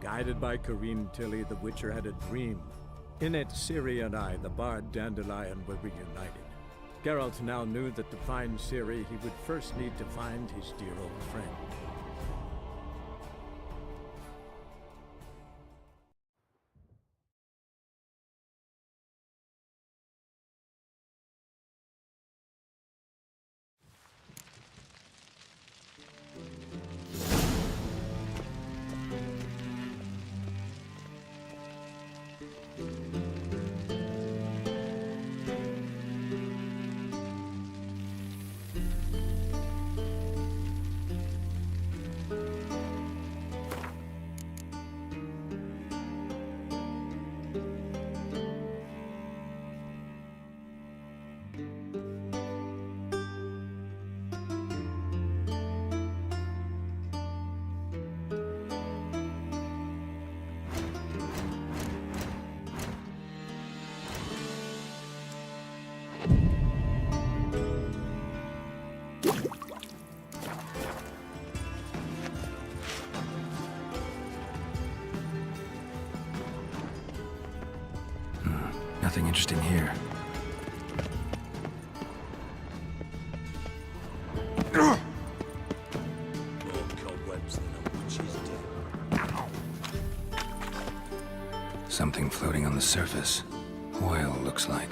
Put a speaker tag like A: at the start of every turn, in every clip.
A: Guided by Corrine Tilly, the Witcher had a dream. In it, Ciri and I, the bard Dandelion, were reunited. Geralt now knew that to find Ciri, he would first need to find his dear old friend.
B: Nothing interesting here.
C: More cobwebs than a witch's den.
B: Something floating on the surface. Oil, looks like.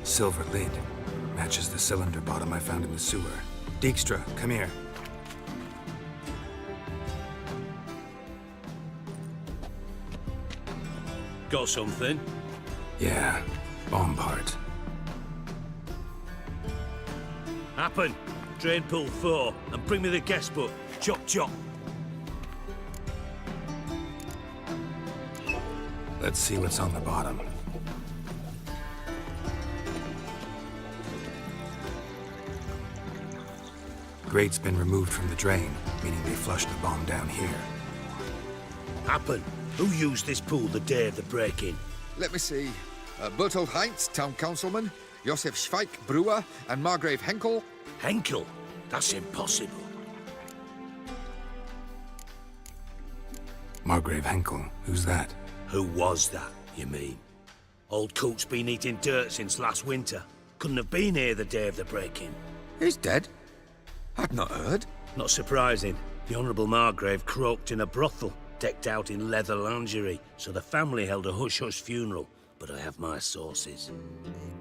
B: Silver lid. Matches the cylinder bottom I found in the sewer. Dijkstra, come here.
C: Got something?
B: Yeah, bomb part.
C: Happen. Drain pool 4, and bring me the guest book. Chop chop.
B: Let's see what's on the bottom. Grate's been removed from the drain, meaning they flushed the bomb down here.
C: Happen. Who used this pool the day of the break-in?
D: Let me see. Bertolt Heinz, town councilman, Josef Schweik, brewer, and Margrave Henkel.
C: Henkel? That's impossible.
B: Margrave Henkel, who's that?
C: Who was that, you mean? Old coot's been eating dirt since last winter. Couldn't have been here the day of the break-in.
D: He's dead? I'd not heard.
C: Not surprising. The Honourable Margrave croaked in a brothel, decked out in leather lingerie, so the family held a hush-hush funeral. But I have my sources.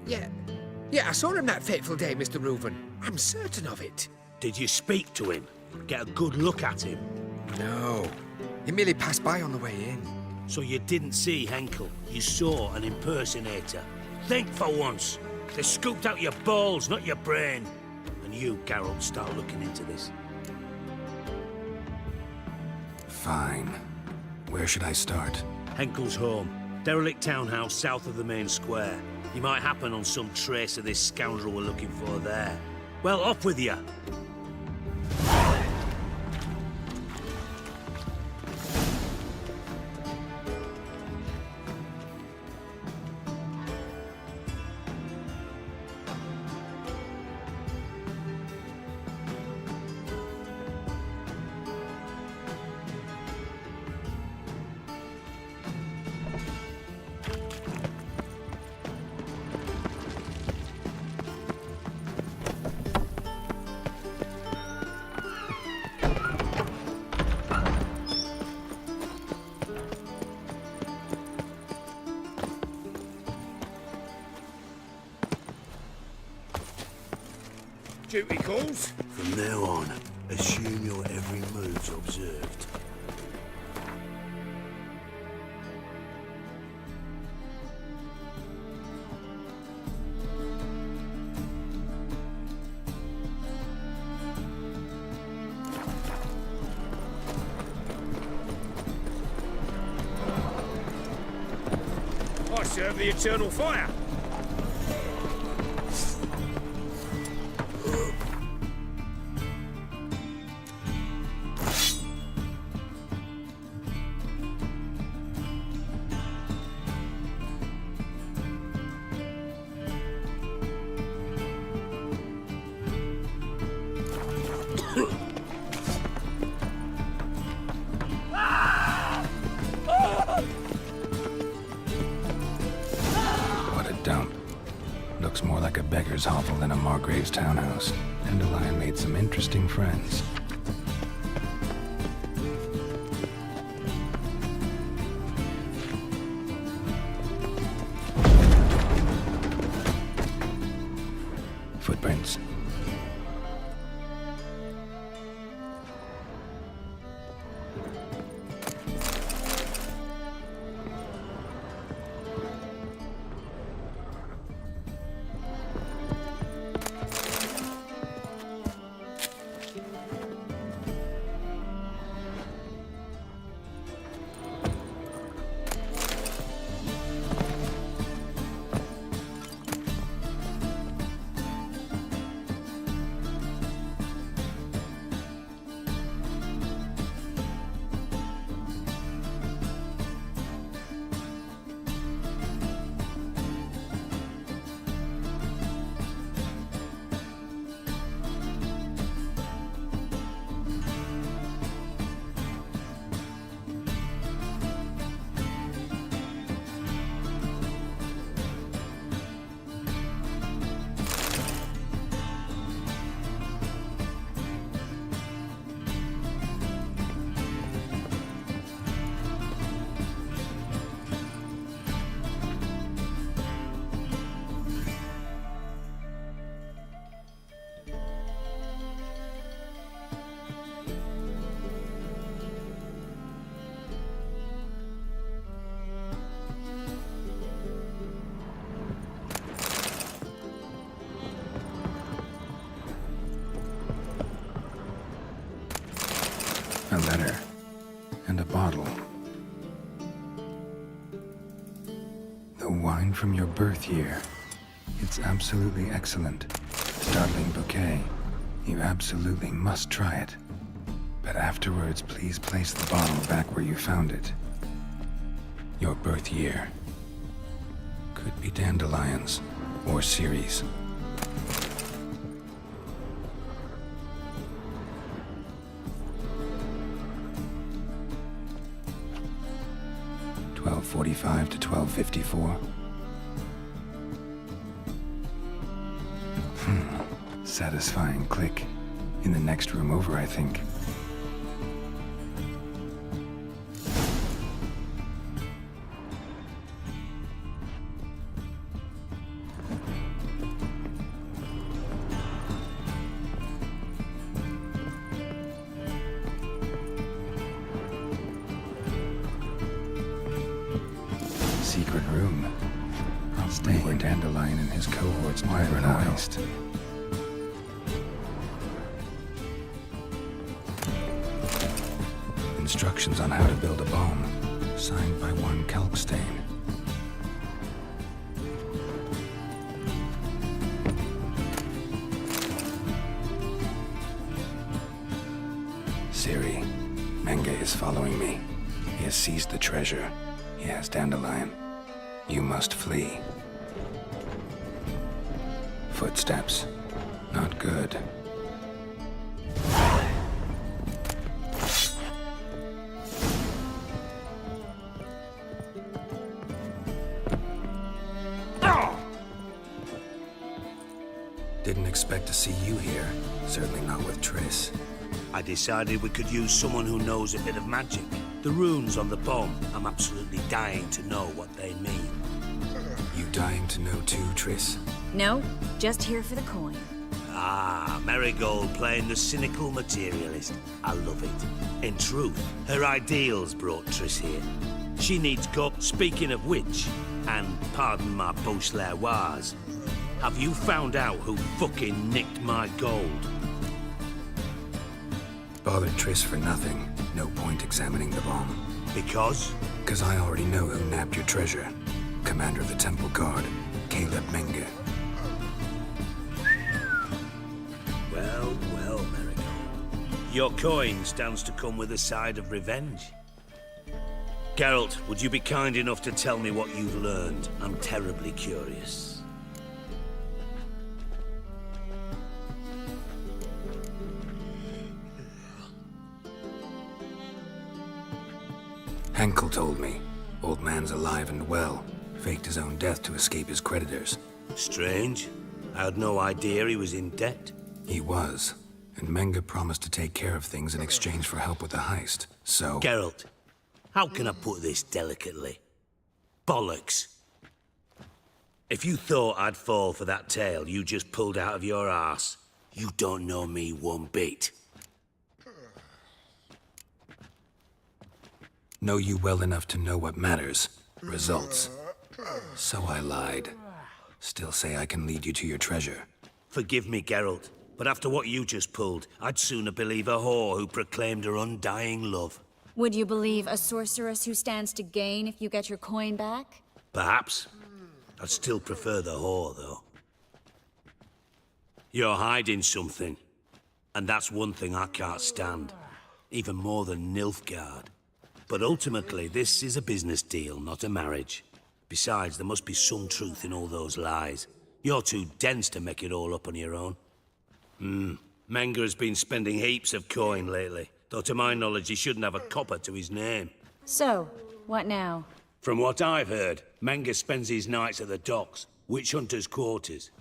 D: Yeah, I saw him that fateful day, Mr. Reuven. I'm certain of it.
C: Did you speak to him? Get a good look at him?
D: No, he merely passed by on the way in.
C: So you didn't see Henkel, you saw an impersonator. Think for once. They scooped out your balls, not your brain. And you, Geralt, start looking into this.
B: Fine. Where should I start?
C: Henkel's home. Derelict townhouse south of the main square. You might happen on some trace of this scoundrel we're looking for there. Well, off with you.
D: Duty calls?
C: From now on, assume your every move's observed.
D: I serve the eternal fire.
B: butcher's hovel in a Margrave's townhouse. Dandelion made some interesting friends. Footprints. A letter. And a bottle. The wine from your birth year. It's absolutely excellent. Startling bouquet. You absolutely must try it. But afterwards, please place the bottle back where you found it. Your birth year. Could be dandelions or Ceres. .45 to 12:54. Satisfying click. In the next room over, I think. Secret room. I'll stay where Dandelion and his cohorts were heist. Instructions on how to build a bomb, signed by one Kalkstain. Siri, Menge is following me. He has seized the treasure. He has Dandelion. You must flee. Footsteps. Not good. Didn't expect to see you here. Certainly not with Triss.
C: I decided we could use someone who knows a bit of magic. The runes on the bomb, I'm absolutely dying to know what they mean.
B: You dying to know too, Triss?
E: No, just here for the coin.
C: Ah, Marigold playing the cynical materialist. I love it. In truth, her ideals brought Triss here. She needs Speaking of which, and pardon my Beauclervoise, have you found out who fucking nicked my gold?
B: Bothered Triss for nothing. No point examining the bomb.
C: Because?
B: Because I already know who nabbed your treasure. Commander of the Temple Guard, Caleb Menge.
C: Well, well, Marigold. Your coin stands to come with a side of revenge. Geralt, would you be kind enough to tell me what you've learned? I'm terribly curious.
B: Henkel told me. Old man's alive and well. Faked his own death to escape his creditors.
C: Strange. I had no idea he was in debt.
B: He was. And Menge promised to take care of things in exchange for help with the heist. So...
C: Geralt, how can I put this delicately? Bollocks. If you thought I'd fall for that tale you just pulled out of your arse, you don't know me one bit.
B: Know you well enough to know what matters. Results. So I lied. Still say I can lead you to your treasure.
C: Forgive me, Geralt, but after what you just pulled, I'd sooner believe a whore who proclaimed her undying love.
E: Would you believe a sorceress who stands to gain if you get your coin back?
C: Perhaps. I'd still prefer the whore, though. You're hiding something, and that's one thing I can't stand. Even more than Nilfgaard. But ultimately, this is a business deal, not a marriage. Besides, there must be some truth in all those lies. You're too dense to make it all up on your own. Menge has been spending heaps of coin lately, though to my knowledge he shouldn't have a copper to his name.
E: So, what now?
C: From what I've heard, Menge spends his nights at the docks, witch hunters' quarters.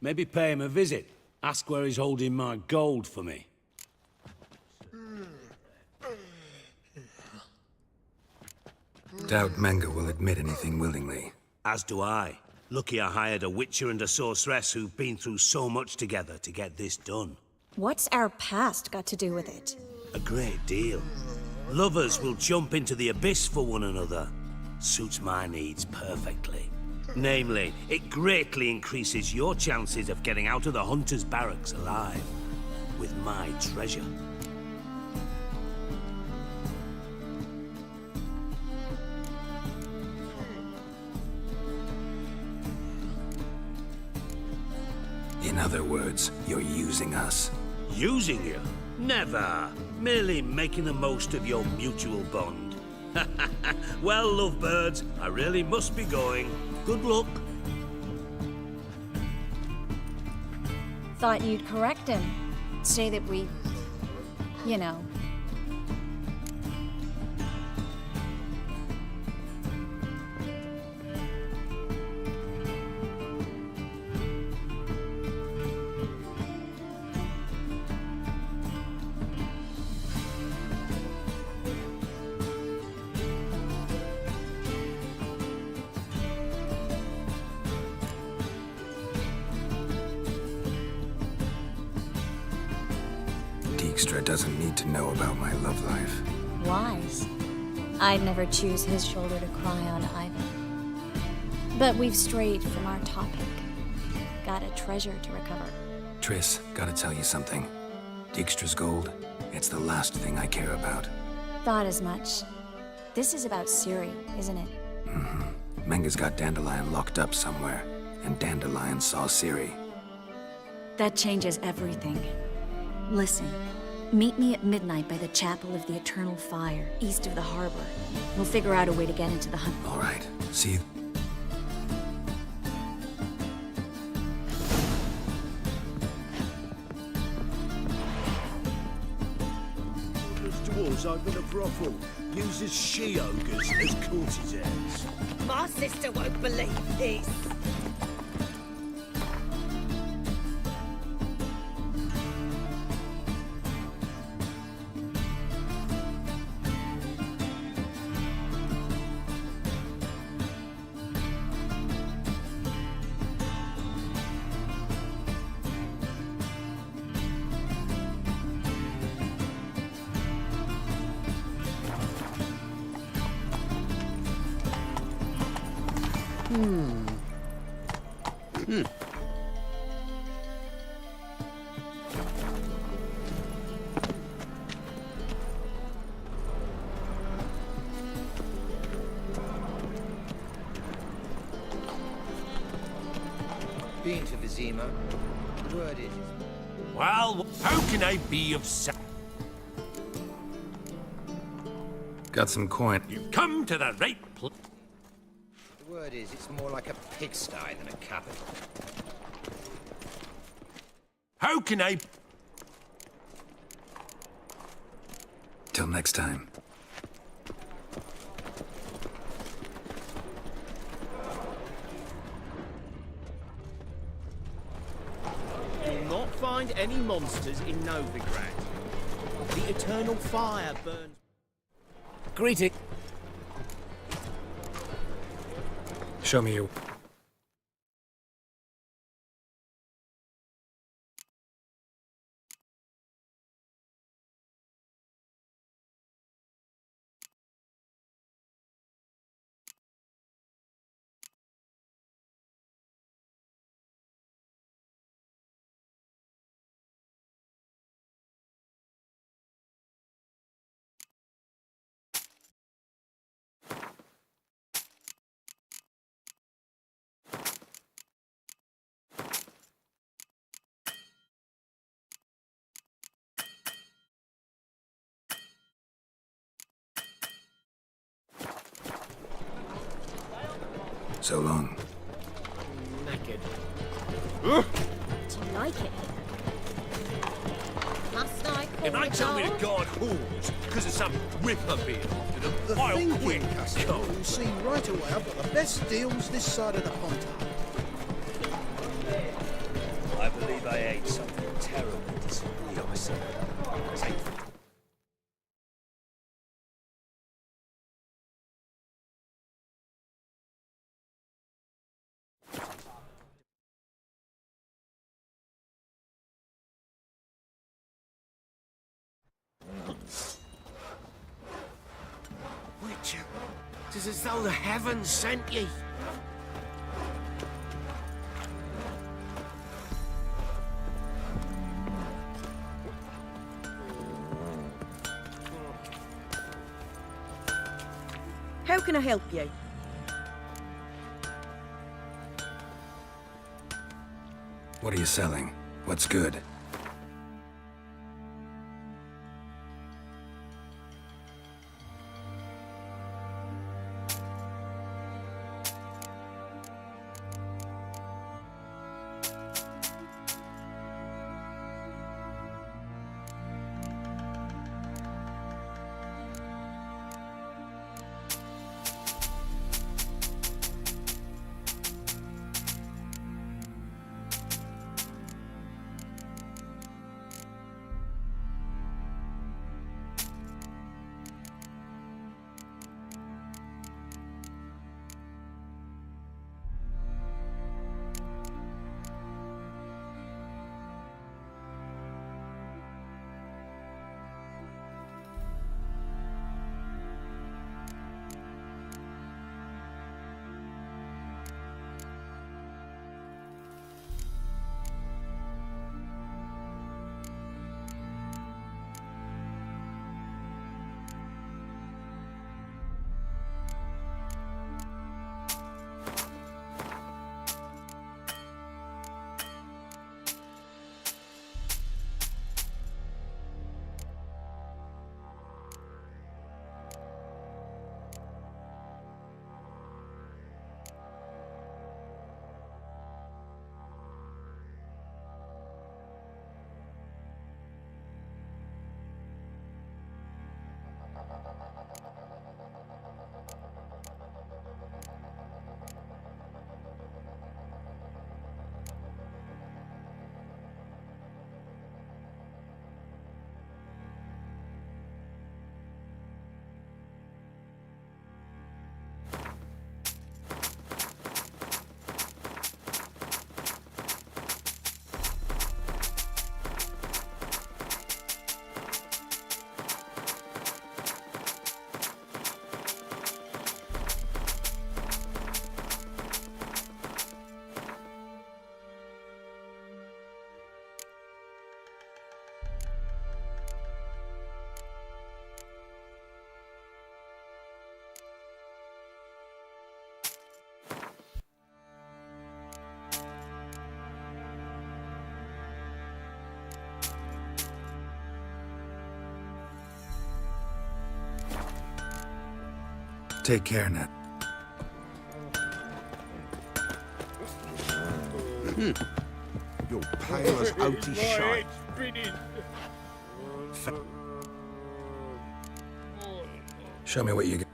C: Maybe pay him a visit. Ask where he's holding my gold for me.
B: Doubt Menge will admit anything willingly.
C: As do I. Lucky I hired a witcher and a sorceress who've been through so much together to get this done.
E: What's our past got to do with it?
C: A great deal. Lovers will jump into the abyss for one another. Suits my needs perfectly. Namely, it greatly increases your chances of getting out of the hunter's barracks alive. With my treasure.
B: In other words, you're using us.
C: Using you? Never. Merely making the most of your mutual bond. Well, lovebirds, I really must be going. Good luck.
E: Thought you'd correct him. Say that we... you know.
B: Dijkstra doesn't need to know about my love life.
E: Wise. I'd never choose his shoulder to cry on either. But we've strayed from our topic. Got a treasure to recover.
B: Triss, gotta tell you something. Dijkstra's gold, it's the last thing I care about.
E: Thought as much. This is about Ciri, isn't it?
B: Menge's got Dandelion locked up somewhere, and Dandelion saw Ciri.
E: That changes everything. Listen, meet me at midnight by the Chapel of the Eternal Fire, east of the harbor. We'll figure out a way to get into the hunt.
B: All right, see you.
C: Dwarves open a brothel, uses she-ogres as courtesans.
F: My sister won't believe this.
G: Been to Vizima. The word is...
C: Well, how can I be of
B: Got some coin.
C: You've come to the right place.
G: The word is, it's more like a pigsty than a capital.
C: How can I...
B: Till next time.
H: find any monsters in Novigrad. The eternal fire burns.
C: Greeting.
B: Show me your... So long.
H: Knackered.
F: Do you like it? Last night,
C: If they tell me to guard halls because of some ripper being after them, I'll quit.
I: You'll see right away I've got the best deals this side of the pond.
C: I believe I ate something terribly disagreeable. Take
H: Witcher, it's as though the heavens sent ye.
F: How can I help you?
B: What are you selling? What's good? Take care now.
I: You're pale as outy shite.
B: Show me what you got.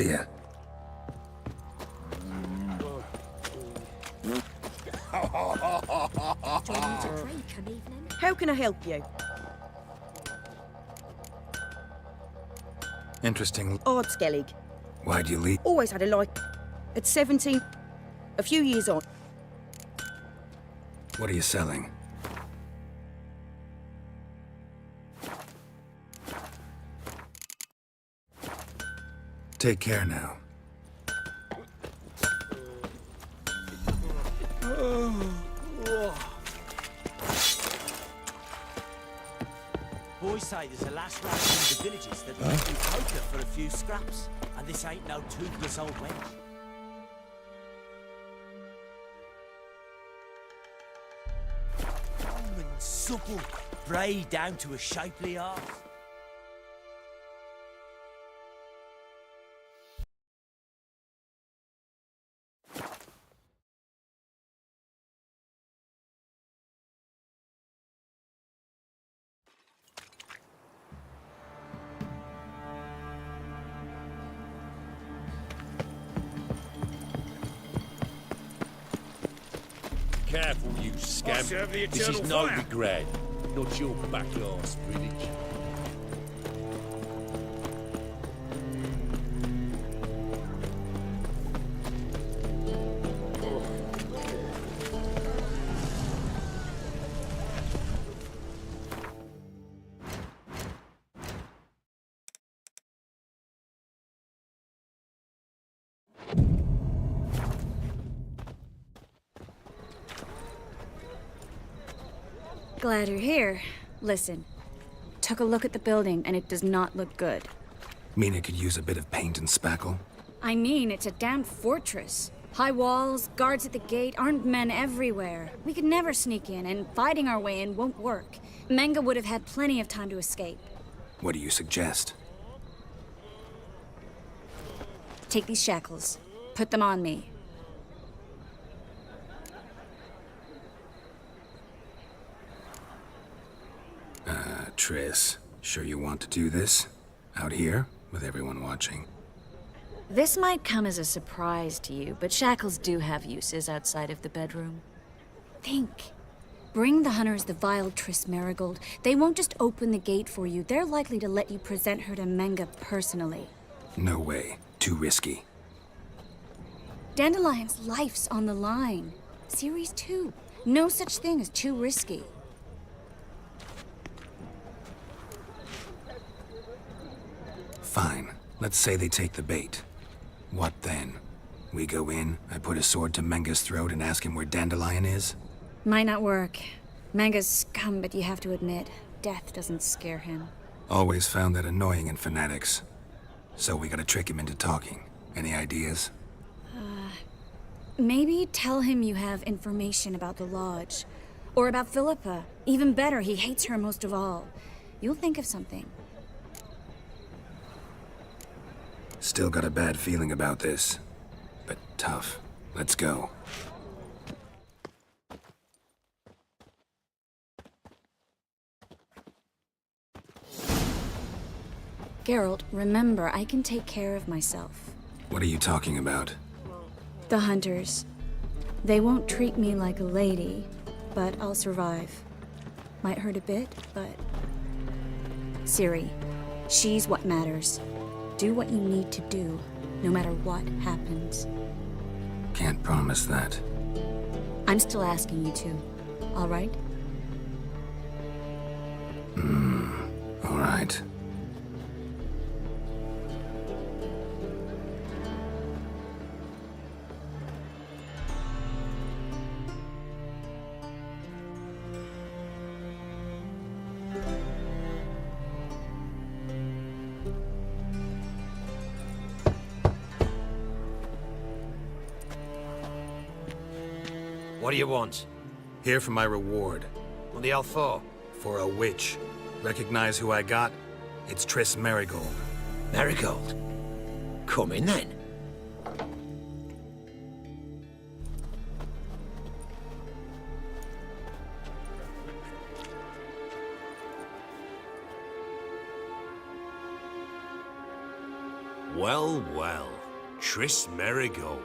B: See ya.
F: Joining to pray, come evening. How can I help you?
B: Interesting.
F: Odd Skellig.
B: Why'd you leave?
F: Always had a like. At 17, a few years on.
B: What are you selling? Take care now.
C: Boys say there's a last round in the villages that live in poker for a few scraps, and this ain't no toothless old wench. Long and supple, braid down to a shapely arse.
J: Careful, you scamp. This is Novigrad, not your back arse village.
E: Glad you're here. Listen, took a look at the building and it does not look good.
B: Mean it could use a bit of paint and spackle?
E: I mean, it's a damn fortress. High walls, guards at the gate, armed men everywhere. We could never sneak in, and fighting our way in won't work. Menga would have had plenty of time to escape.
B: What do you suggest?
E: Take these shackles. Put them on me.
B: Triss, sure you want to do this? Out here, with everyone watching?
E: This might come as a surprise to you, but shackles do have uses outside of the bedroom. Think. Bring the hunters the vile Triss Marigold. They won't just open the gate for you. They're likely to let you present her to Menga personally.
B: No way. Too risky.
E: Dandelion's life's on the line. Series 2. No such thing as too risky.
B: Fine. Let's say they take the bait. What then? We go in, I put a sword to Menga's throat and ask him where Dandelion is?
E: Might not work. Menga's scum, but you have to admit, death doesn't scare him.
B: Always found that annoying in fanatics. So we gotta trick him into talking. Any ideas?
E: Maybe tell him you have information about the lodge. Or about Philippa. Even better, he hates her most of all. You'll think of something.
B: Still got a bad feeling about this. But tough. Let's go.
E: Geralt, remember, I can take care of myself.
B: What are you talking about?
E: The hunters. They won't treat me like a lady, but I'll survive. Might hurt a bit, but... Ciri, she's what matters. Do what you need to do, no matter what happens.
B: Can't promise that.
E: I'm still asking you to, all right?
B: All right.
G: What do you want?
B: Here for my reward.
G: What the hell for?
B: For a witch. Recognize who I got? It's Triss Marigold.
G: Marigold? Come in then.
C: Well, well. Triss Merigold.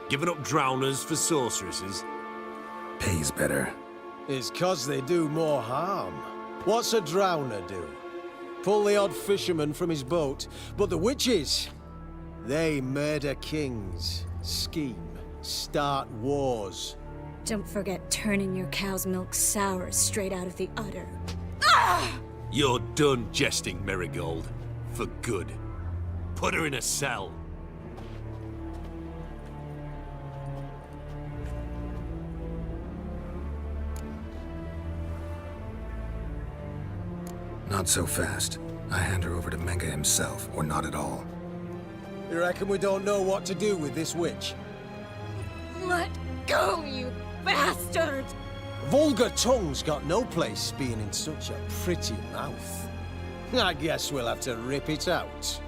C: Giving up drowners for sorceresses?
B: Pays better.
I: It's 'cause they do more harm. What's a drowner do? Pull the odd fisherman from his boat. But the witches, they murder kings, scheme, start wars.
E: Don't forget turning your cow's milk sour straight out of the udder.
C: You're done jesting, Merigold. For good. Put her in a cell.
B: Not so fast. I hand her over to Menga himself, or not at all.
I: You reckon we don't know what to do with this witch?
E: Let go, you bastard!
I: Vulgar tongue's got no place being in such a pretty mouth. I guess we'll have to rip it out.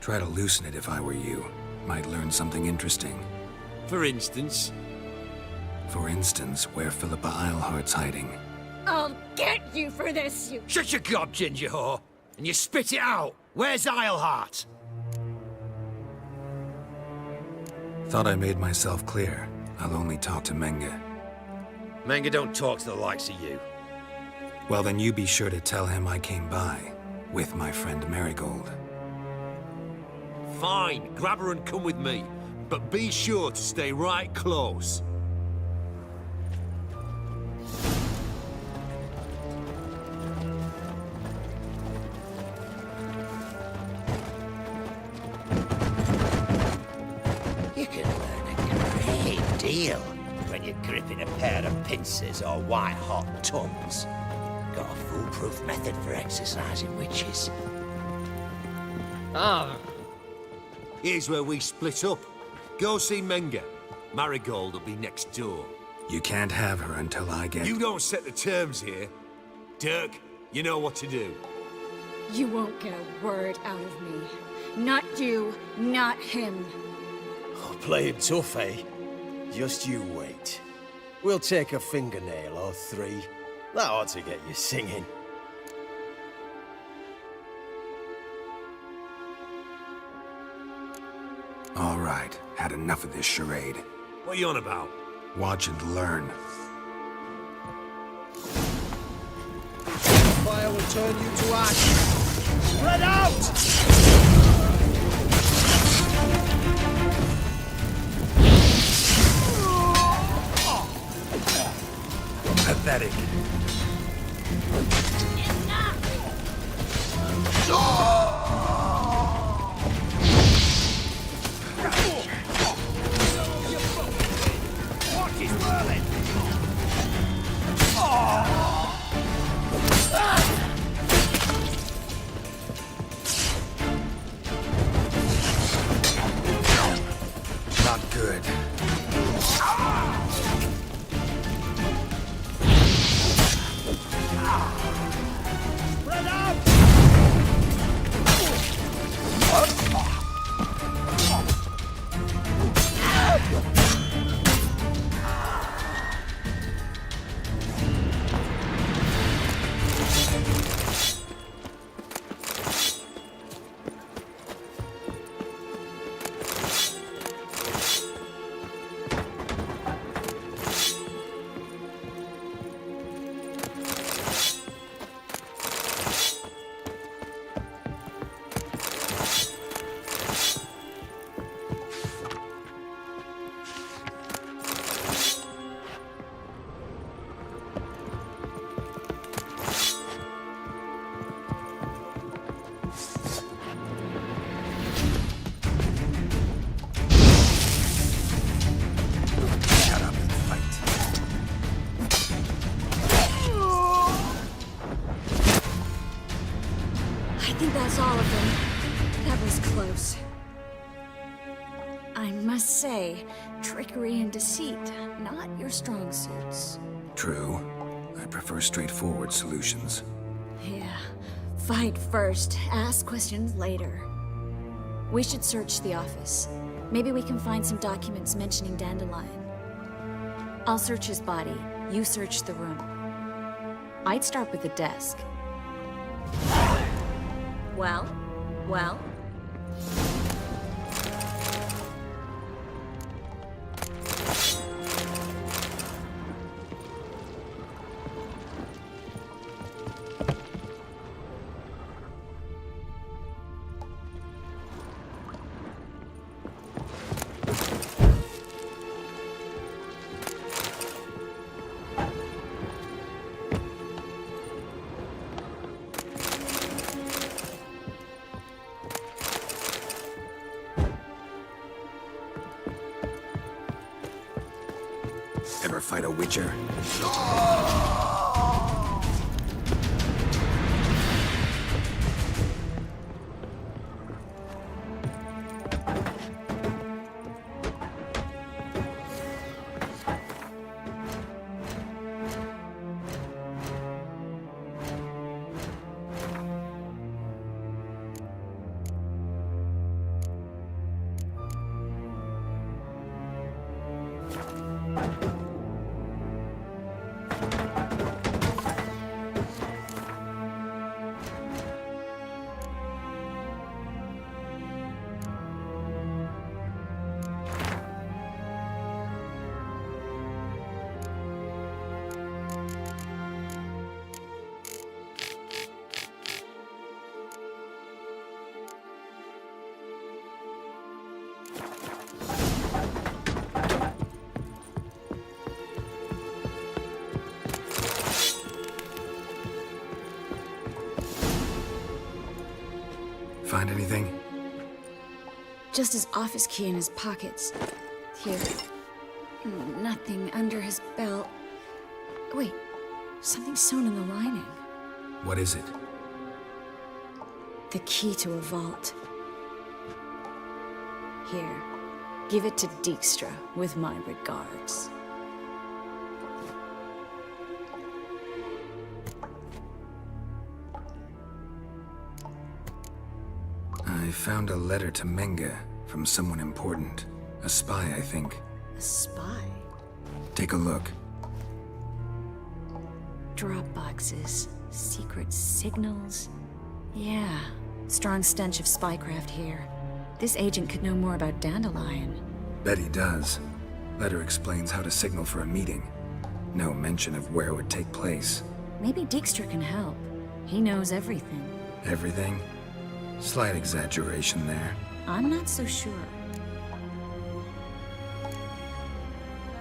B: Try to loosen it if I were you. Might learn something interesting.
C: For instance?
B: For instance, where Philippa Eilhart's hiding.
E: I'll get you for this, you...
G: Shut your gob, ginger whore, and you spit it out. Where's Eilhart?
B: Thought I made myself clear. I'll only talk to Menga.
G: Menga don't talk to the likes of you.
B: Well, then you be sure to tell him I came by, with my friend Marigold.
C: Fine, grab her and come with me. But be sure to stay right close.
G: You can learn a great deal when you're gripping a pair of pincers or white-hot tongues. Got a foolproof method for exercising witches.
C: Here's where we split up. Go see Menga. Marigold will be next door.
B: You can't have her until I get...
C: You don't set the terms here. Dirk, you know what to do.
E: You won't get a word out of me. Not you, not him.
I: Oh, play it tough, eh? Just you wait. We'll take a fingernail or three. That ought to get you singing.
B: All right, had enough of this charade.
C: What are you on about?
B: Watch and learn.
I: Fire will turn you to ash. Spread out!
B: Pathetic. Not good.
I: Spread out!
E: I think that's all of them. That was close. I must say, trickery and deceit, not your strong suits.
B: True. I prefer straightforward solutions.
E: Yeah. Fight first, ask questions later. We should search the office. Maybe we can find some documents mentioning Dandelion. I'll search his body. You search the room. I'd start with the desk. Well?
B: Ever fight a witcher? Find anything?
E: Just his office key in his pockets. Here. Nothing under his belt. Wait, something sewn in the lining.
B: What is it?
E: The key to a vault. Here, give it to Dijkstra with my regards.
B: I found a letter to Menge from someone important. A spy, I think.
E: A spy?
B: Take a look.
E: Drop boxes, secret signals. Yeah, strong stench of spycraft here. This agent could know more about Dandelion.
B: Bet he does. Letter explains how to signal for a meeting. No mention of where it would take place.
E: Maybe Dijkstra can help. He knows everything.
B: Everything? Slight exaggeration there.
E: I'm not so sure.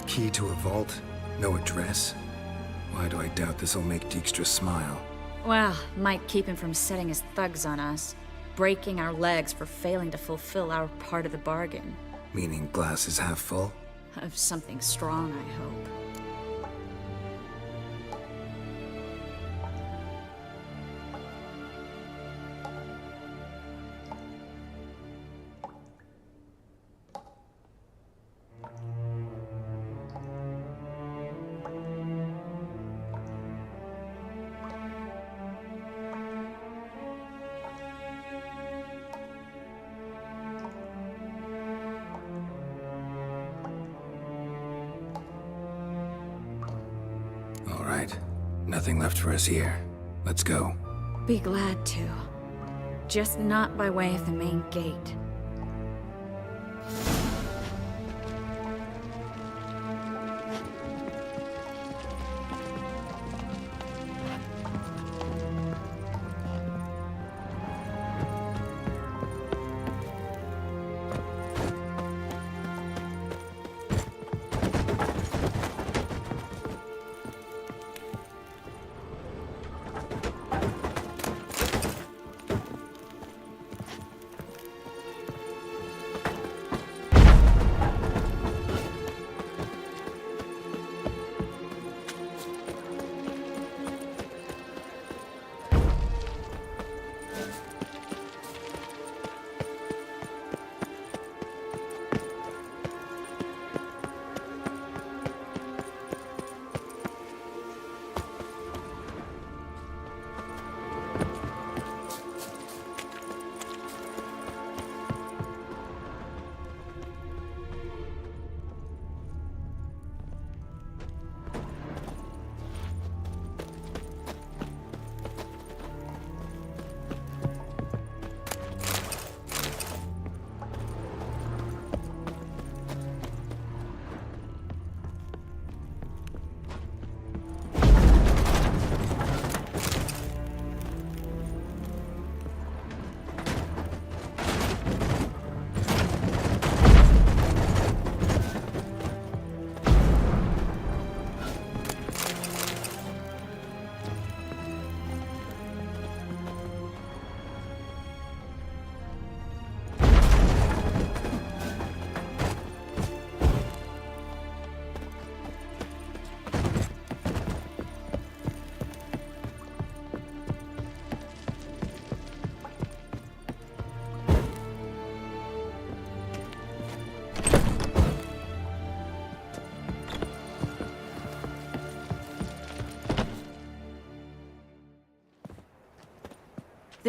B: Key to a vault? No address? Why do I doubt this'll make Dijkstra smile?
E: Well, might keep him from setting his thugs on us. Breaking our legs for failing to fulfill our part of the bargain.
B: Meaning glass is half full?
E: Of something strong, I hope.
B: All right. Nothing left for us here. Let's go.
E: Be glad to. Just not by way of the main gate.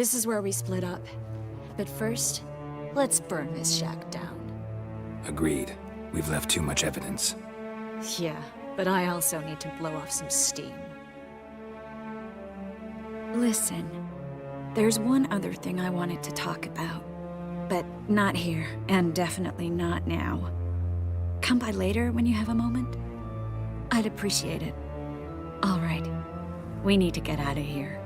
E: This is where we split up. But first, let's burn this shack down.
B: Agreed. We've left too much evidence.
E: Yeah, but I also need to blow off some steam. Listen, there's one other thing I wanted to talk about. But not here, and definitely not now. Come by later when you have a moment? I'd appreciate it. All right. We need to get out of here.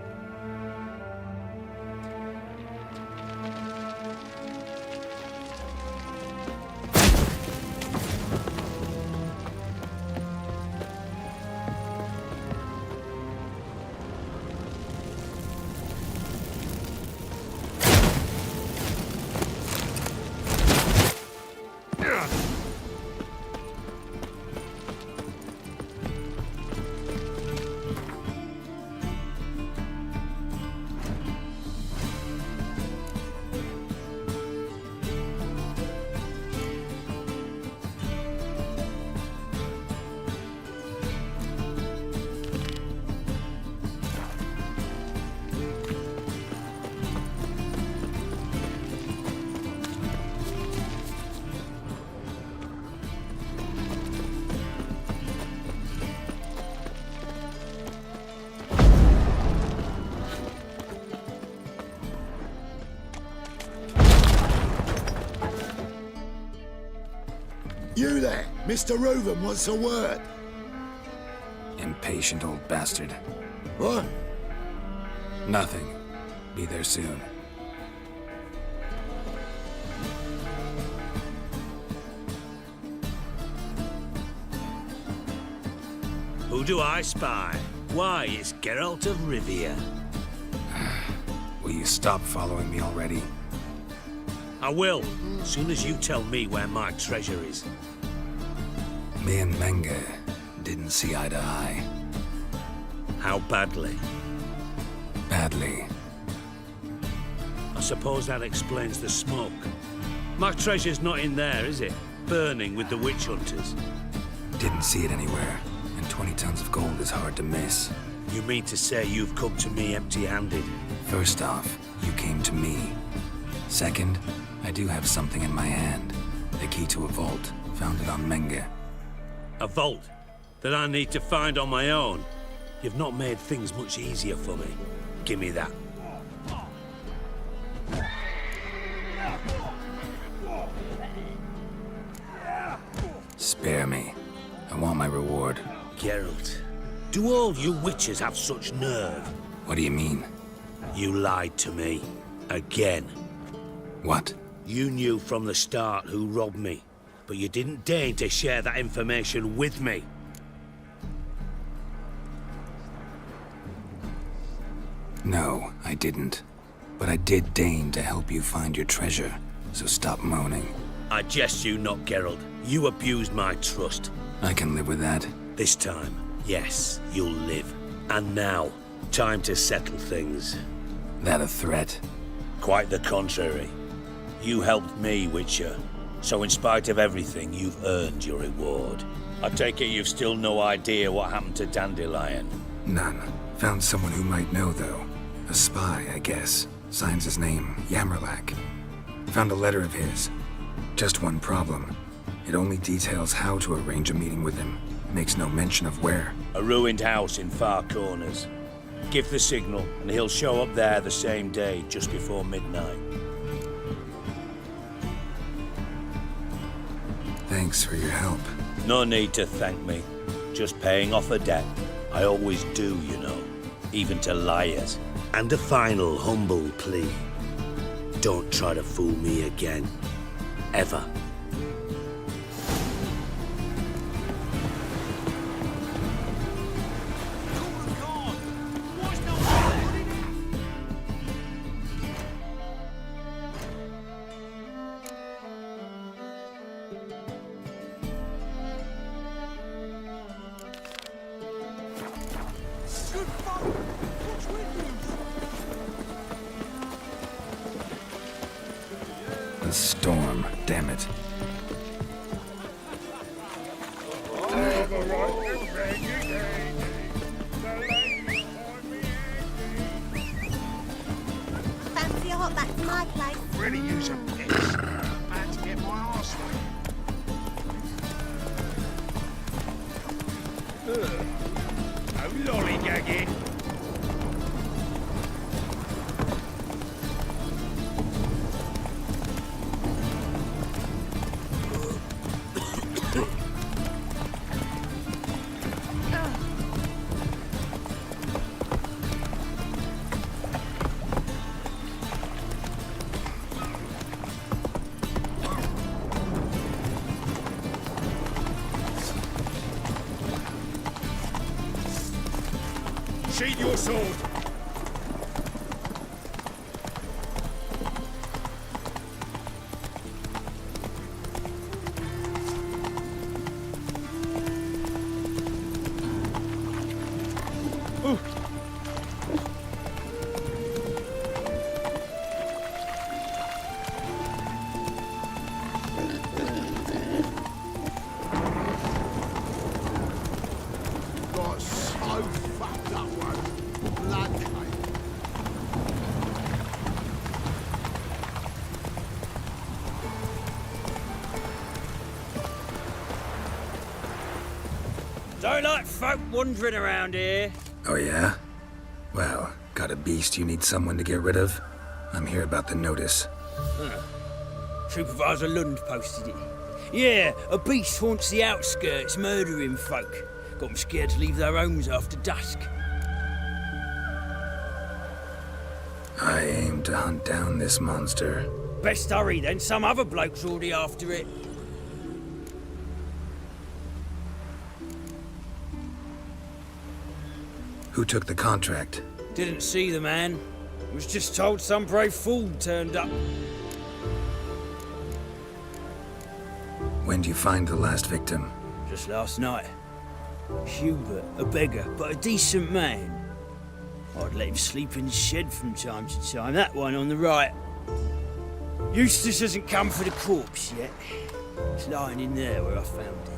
K: You there, Mr. Reuven wants a word.
B: Impatient old bastard.
K: What?
B: Nothing. Be there soon.
C: Who do I spy? Why, it's Geralt of Rivia.
B: Will you stop following me already?
C: I will, as soon as you tell me where my treasure is.
B: Me and Menge didn't see eye to eye.
C: How badly?
B: Badly.
C: I suppose that explains the smoke. My treasure's not in there, is it? Burning with the witch hunters.
B: Didn't see it anywhere, and 20 tons of gold is hard to miss.
C: You mean to say you've come to me empty-handed?
B: First off, you came to me. Second, I do have something in my hand. The key to a vault, found it on Menge.
C: A vault that I need to find on my own? You've not made things much easier for me. Give me that.
B: Spare me. I want my reward.
C: Geralt, do all you witches have such nerve?
B: What do you mean?
C: You lied to me. Again.
B: What?
C: You knew from the start who robbed me, but you didn't deign to share that information with me.
B: No, I didn't. But I did deign to help you find your treasure, so stop moaning.
C: I jest you not, Geralt. You abused my trust.
B: I can live with that.
C: This time, yes, you'll live. And now, time to settle things.
B: That a threat?
C: Quite the contrary. You helped me, Witcher. So in spite of everything, you've earned your reward. I take it you've still no idea what happened to Dandelion?
B: None. Found someone who might know, though. A spy, I guess. Signs his name, Yammerlack. Found a letter of his. Just one problem. It only details how to arrange a meeting with him. Makes no mention of where.
C: A ruined house in Far Corners. Give the signal, and he'll show up there the same day, just before midnight.
B: Thanks for your help.
C: No need to thank me. Just paying off a debt. I always do, you know. Even to liars. And a final humble plea. Don't try to fool me again. Ever.
B: The storm, damn it.
L: got back to my place.
K: Really use a piss. About to get my arse wet.
H: No lollygagging. Sheathe your sword.
K: Got so fucked up one. Blood came.
H: Don't like folk wandering around here.
B: Oh yeah? Well, got a beast you need someone to get rid of? I'm here about the notice.
H: Supervisor Lund posted it. Yeah, a beast haunts the outskirts, murdering folk. Got them scared to leave their homes after dusk.
B: I aim to hunt down this monster.
H: Best hurry then, some other bloke's already after it.
B: Who took the contract?
H: Didn't see the man. Was just told some brave fool turned up.
B: When do you find the last victim?
H: Just last night. Hubert, a beggar, but a decent man. I'd let him sleep in his shed from time to time, that one on the right. Eustace hasn't come for the corpse yet. It's lying in there where I found it.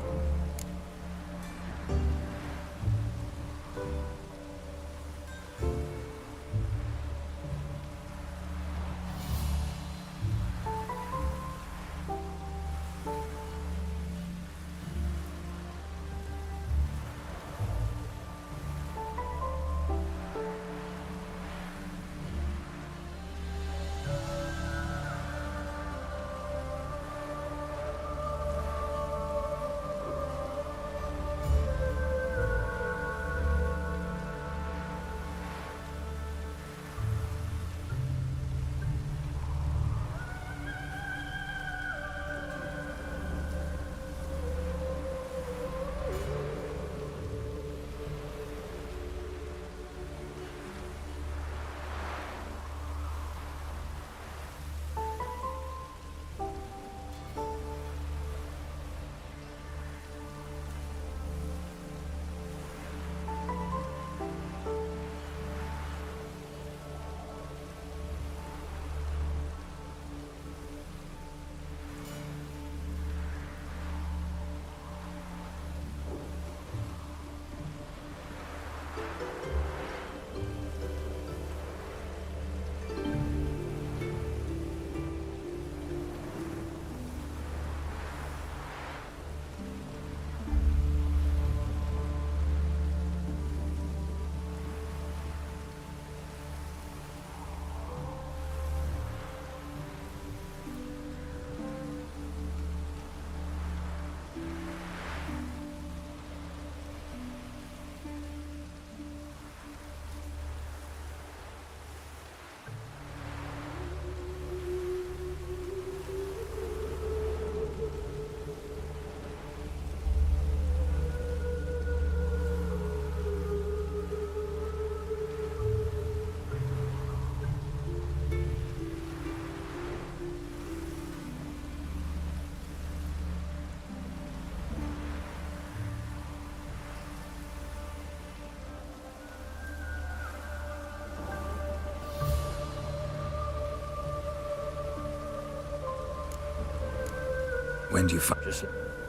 B: When do you find...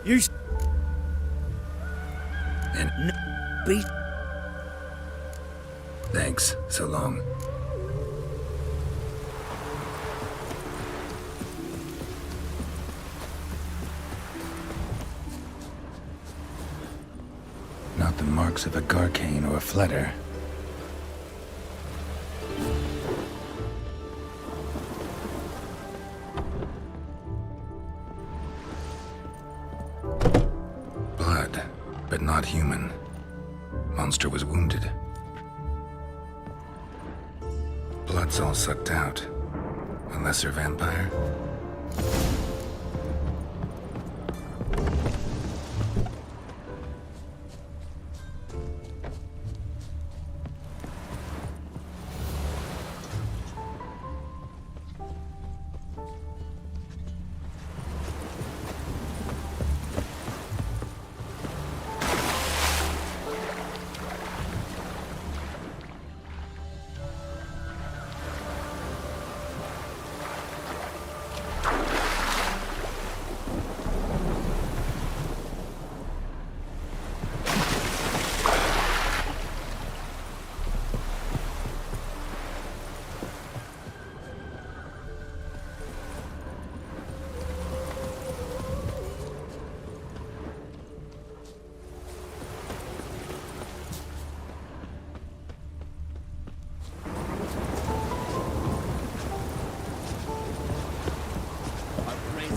H: You...
B: And...
H: No, beat...
B: Thanks. So long. the marks of a garcane or a fletter. Blood, but not human. Monster was wounded. Blood's all sucked out. A lesser vampire?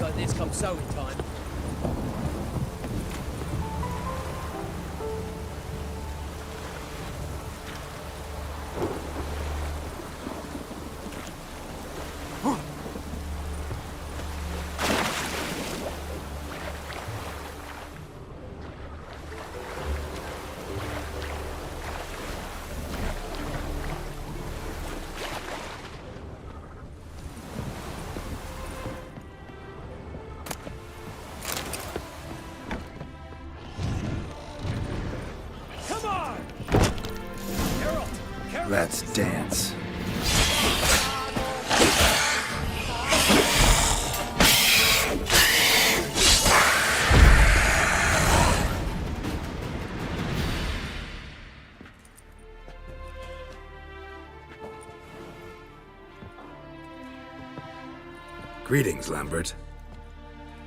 L: Like this come sowing time.
B: Let's dance. Greetings, Lambert.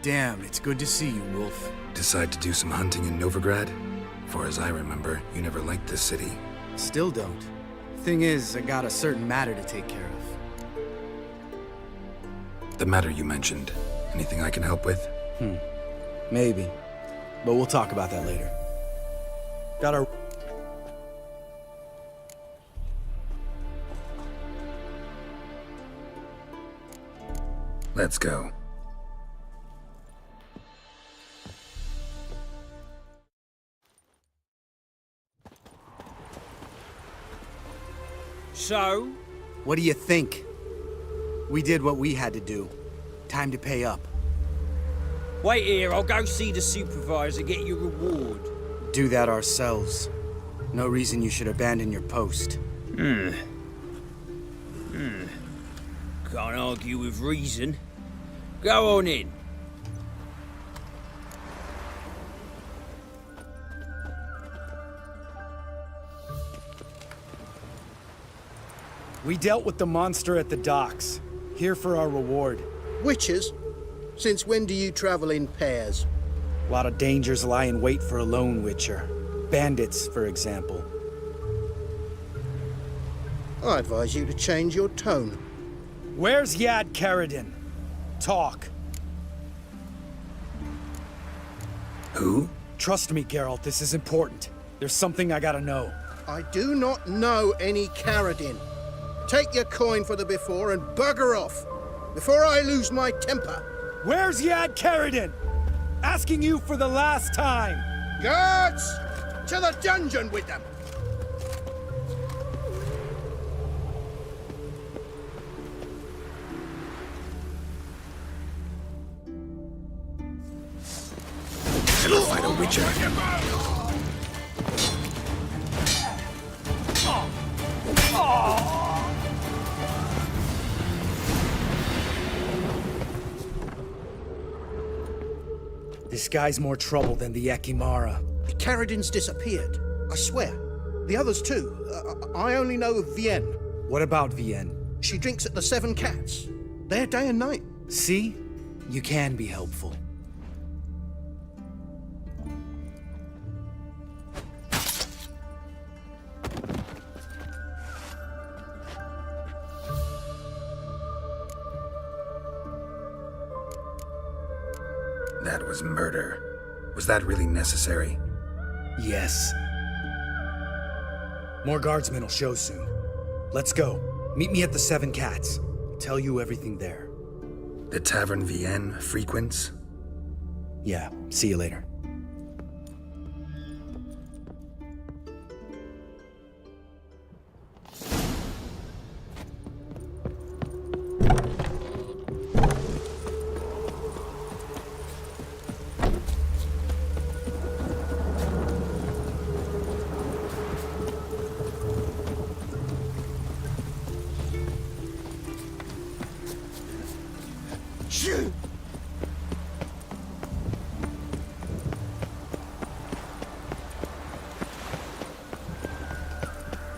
M: Damn, it's good to see you, Wolf.
B: Decide to do some hunting in Novigrad? For as I remember, you never liked this city.
M: Still don't. Thing is, I got a certain matter to take care of.
B: The matter you mentioned. Anything I can help with?
M: Maybe. But we'll talk about that later. Gotta...
B: Let's go.
H: So?
M: What do you think? We did what we had to do. Time to pay up.
H: Wait here, I'll go see the supervisor, get your reward.
M: Do that ourselves. No reason you should abandon your post.
H: Can't argue with reason. Go on in.
M: We dealt with the monster at the docks. Here for our reward.
N: Witches? Since when do you travel in pairs?
M: A lot of dangers lie in wait for a lone witcher. Bandits, for example.
N: I advise you to change your tone.
M: Where's Yad Karadin? Talk.
B: Who?
M: Trust me, Geralt, this is important. There's something I gotta know.
N: I do not know any Karadin. Take your coin for the before and bugger off, before I lose my temper.
M: Where's Yad Karadin? Asking you for the last time.
N: Guards! To the dungeon with them!
B: Never fight a witcher.
M: This guy's more trouble than the Ekimara.
N: Karadin's disappeared, I swear. The others too. I only know of Vienne.
M: What about Vienne?
N: She drinks at the Seven Cats. There day and night.
M: See? You can be helpful.
B: That was murder. Was that really necessary?
M: Yes. More guardsmen will show soon. Let's go. Meet me at the Seven Cats. Tell you everything there.
B: The Tavern Vienne frequents?
M: Yeah, see you later.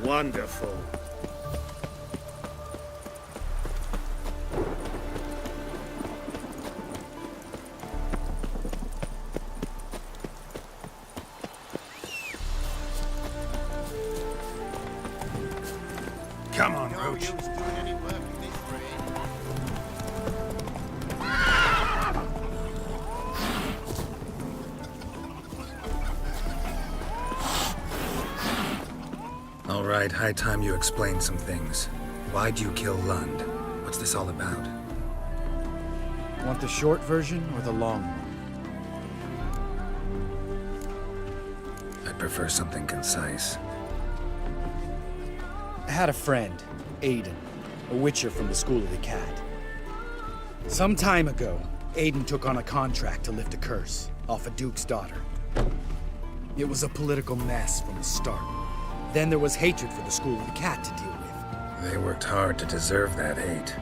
N: Wonderful.
B: Come on, Roach. All right, high time you explain some things. Why'd you kill Lund? What's this all about?
M: Want the short version or the long one?
B: I'd prefer something concise.
M: I had a friend, Aiden, a witcher from the School of the Cat. Some time ago, Aiden took on a contract to lift a curse off a duke's daughter. It was a political mess from the start. Then there was hatred for the School of the Cat to deal with.
B: They worked hard to deserve that hate.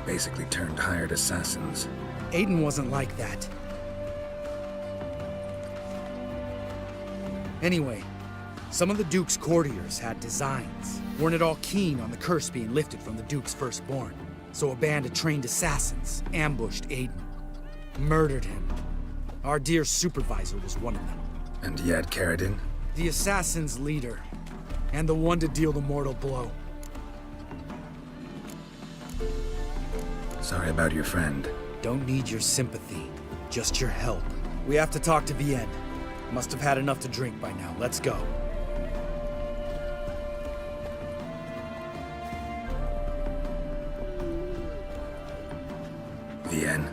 B: Basically turned hired assassins.
M: Aiden wasn't like that. Anyway, some of the Duke's courtiers had designs. Weren't at all keen on the curse being lifted from the Duke's firstborn. So a band of trained assassins ambushed Aiden. Murdered him. Our dear supervisor was one of them.
B: And yet, Carradine?
M: The assassin's leader. And the one to deal the mortal blow.
B: Sorry about your friend.
M: Don't need your sympathy, just your help. We have to talk to Vienne. Must have had enough to drink by now. Let's go.
B: Vienne?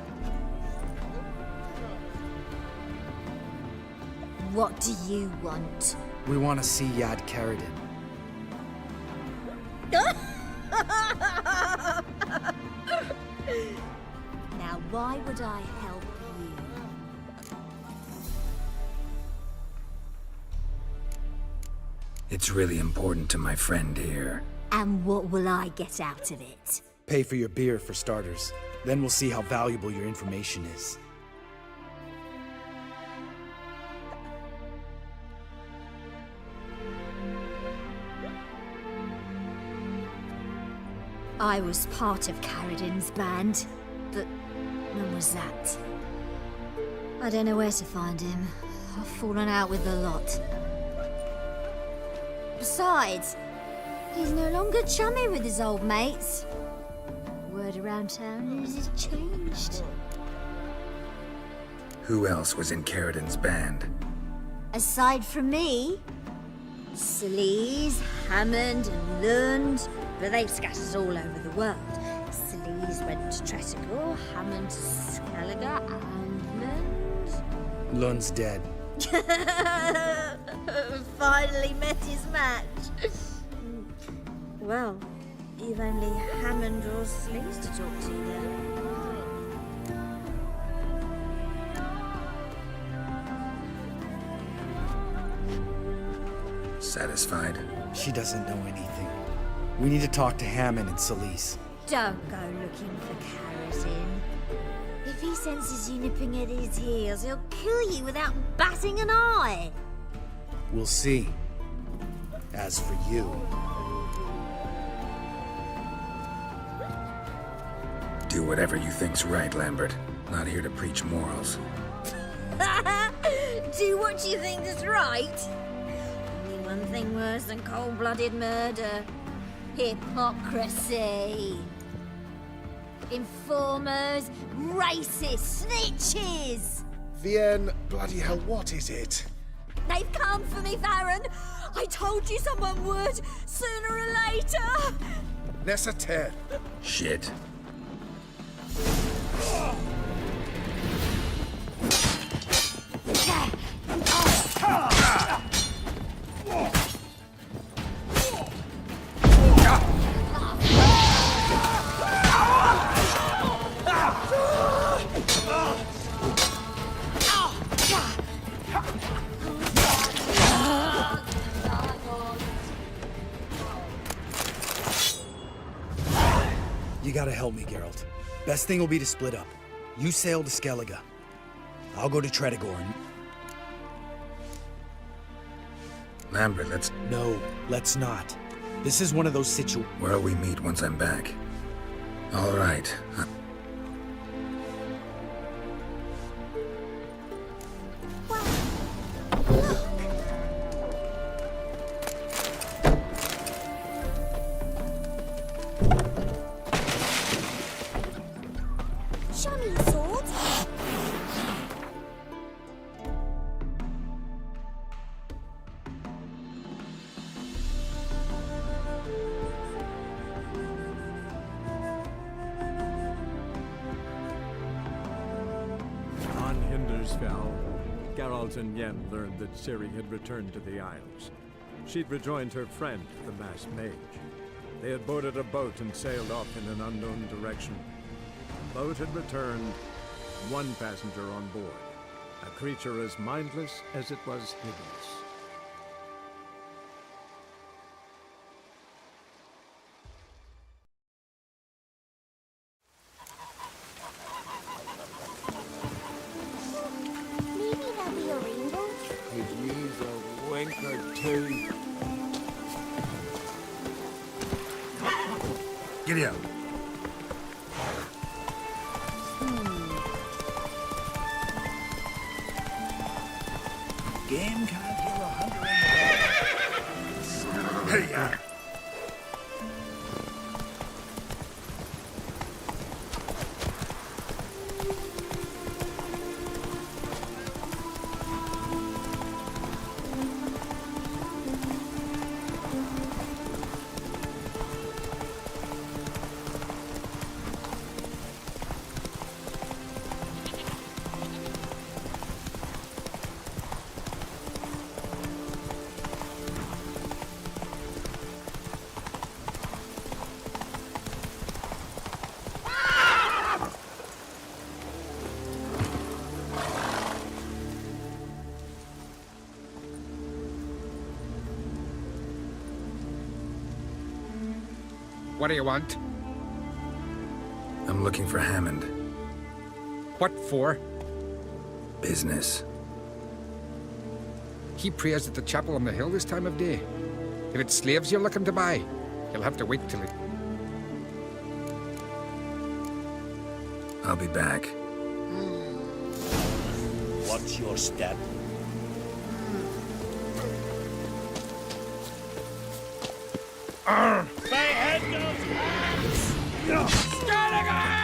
E: What do you want?
M: We want to see Yad Carradine.
E: Now, why would I help you?
B: It's really important to my friend here.
E: And what will I get out of it?
M: Pay for your beer, for starters. Then we'll see how valuable your information is.
E: I was part of Carradine's band, but when was that? I don't know where to find him. I've fallen out with the lot. Besides, he's no longer chummy with his old mates. Word around town is he's changed.
B: Who else was in Carradine's band?
E: Aside from me, Sleaze, Hammond and Lund, but they've scattered all over the world. Sleaze went to Tretigor, Hammond to Skellige, and Lund...
M: Lund's dead.
E: Finally met his match. Well, you've only Hammond or Sleaze to talk to then.
B: Satisfied?
M: She doesn't know anything. We need to talk to Hammond and Sleaze.
E: Don't go looking for Carradine. If he senses you nipping at his heels, he'll kill you without batting an eye.
M: We'll see. As for you...
B: Do whatever you think's right, Lambert. Not here to preach morals.
E: Do what you think is right. Only one thing worse than cold-blooded murder. Hypocrisy. Informers, racists, snitches.
K: Vien, bloody hell, what is it?
O: They've come for me, Baron. I told you someone would, sooner or later.
K: Necessaire.
B: Shit.
M: You gotta help me, Geralt. Best thing will be to split up. You sail to Skellige. I'll go to Tredegor and...
B: Lambert, let's...
M: No, let's not. This is one of those
B: Where'll we meet once I'm back? All right.
O: Show me your sword.
A: On Hindersfell, Geralt and Yen learned that Ciri had returned to the Isles. She'd rejoined her friend, the masked mage. They had boarded a boat and sailed off in an unknown direction. The boat had returned, one passenger on board, a creature as mindless as it was hideous.
O: Maybe there'll be a rainbow.
J: Could use a wink or two.
B: Giddy up.
H: Game can't kill 100 in the
B: Hey, yeah.
P: What do you want?
B: I'm looking for Hammond.
P: What for?
B: Business.
P: He prays at the chapel on the hill this time of day. If it's slaves you're looking to buy, you'll have to wait till it...
B: I'll be back.
C: Watch your step.
J: My head goes... Back off!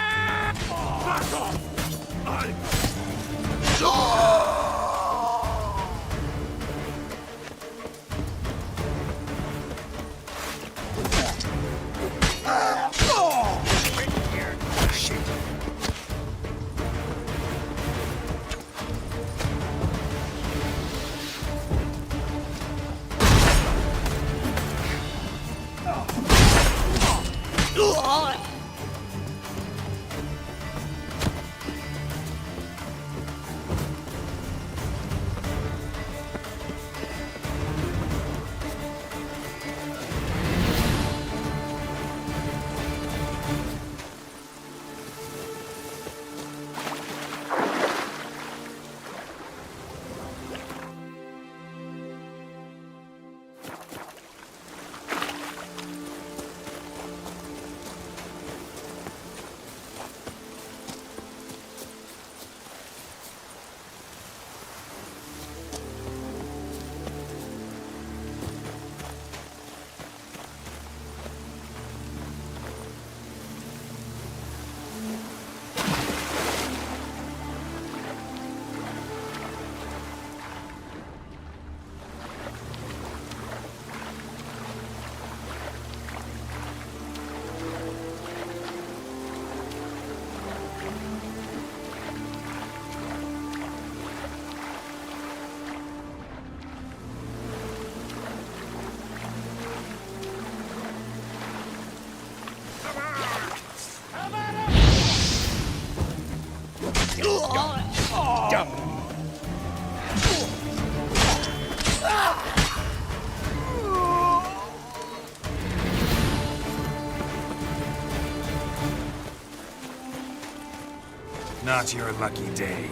P: Not your lucky day.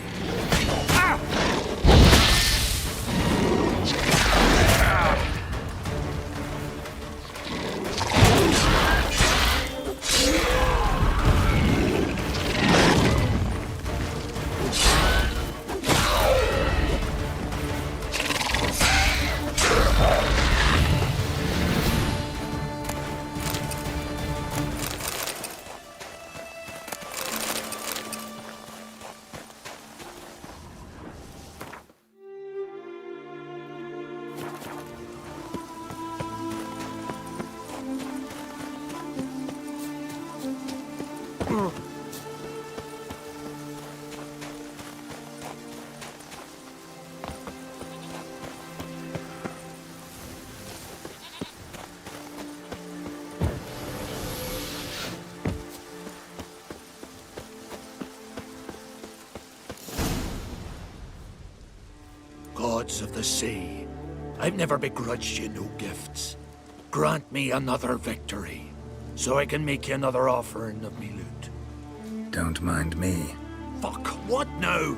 C: Gods of the sea, I've never begrudged you no gifts. Grant me another victory, so I can make you another offering of me loot.
B: Don't mind me.
C: Fuck, what now?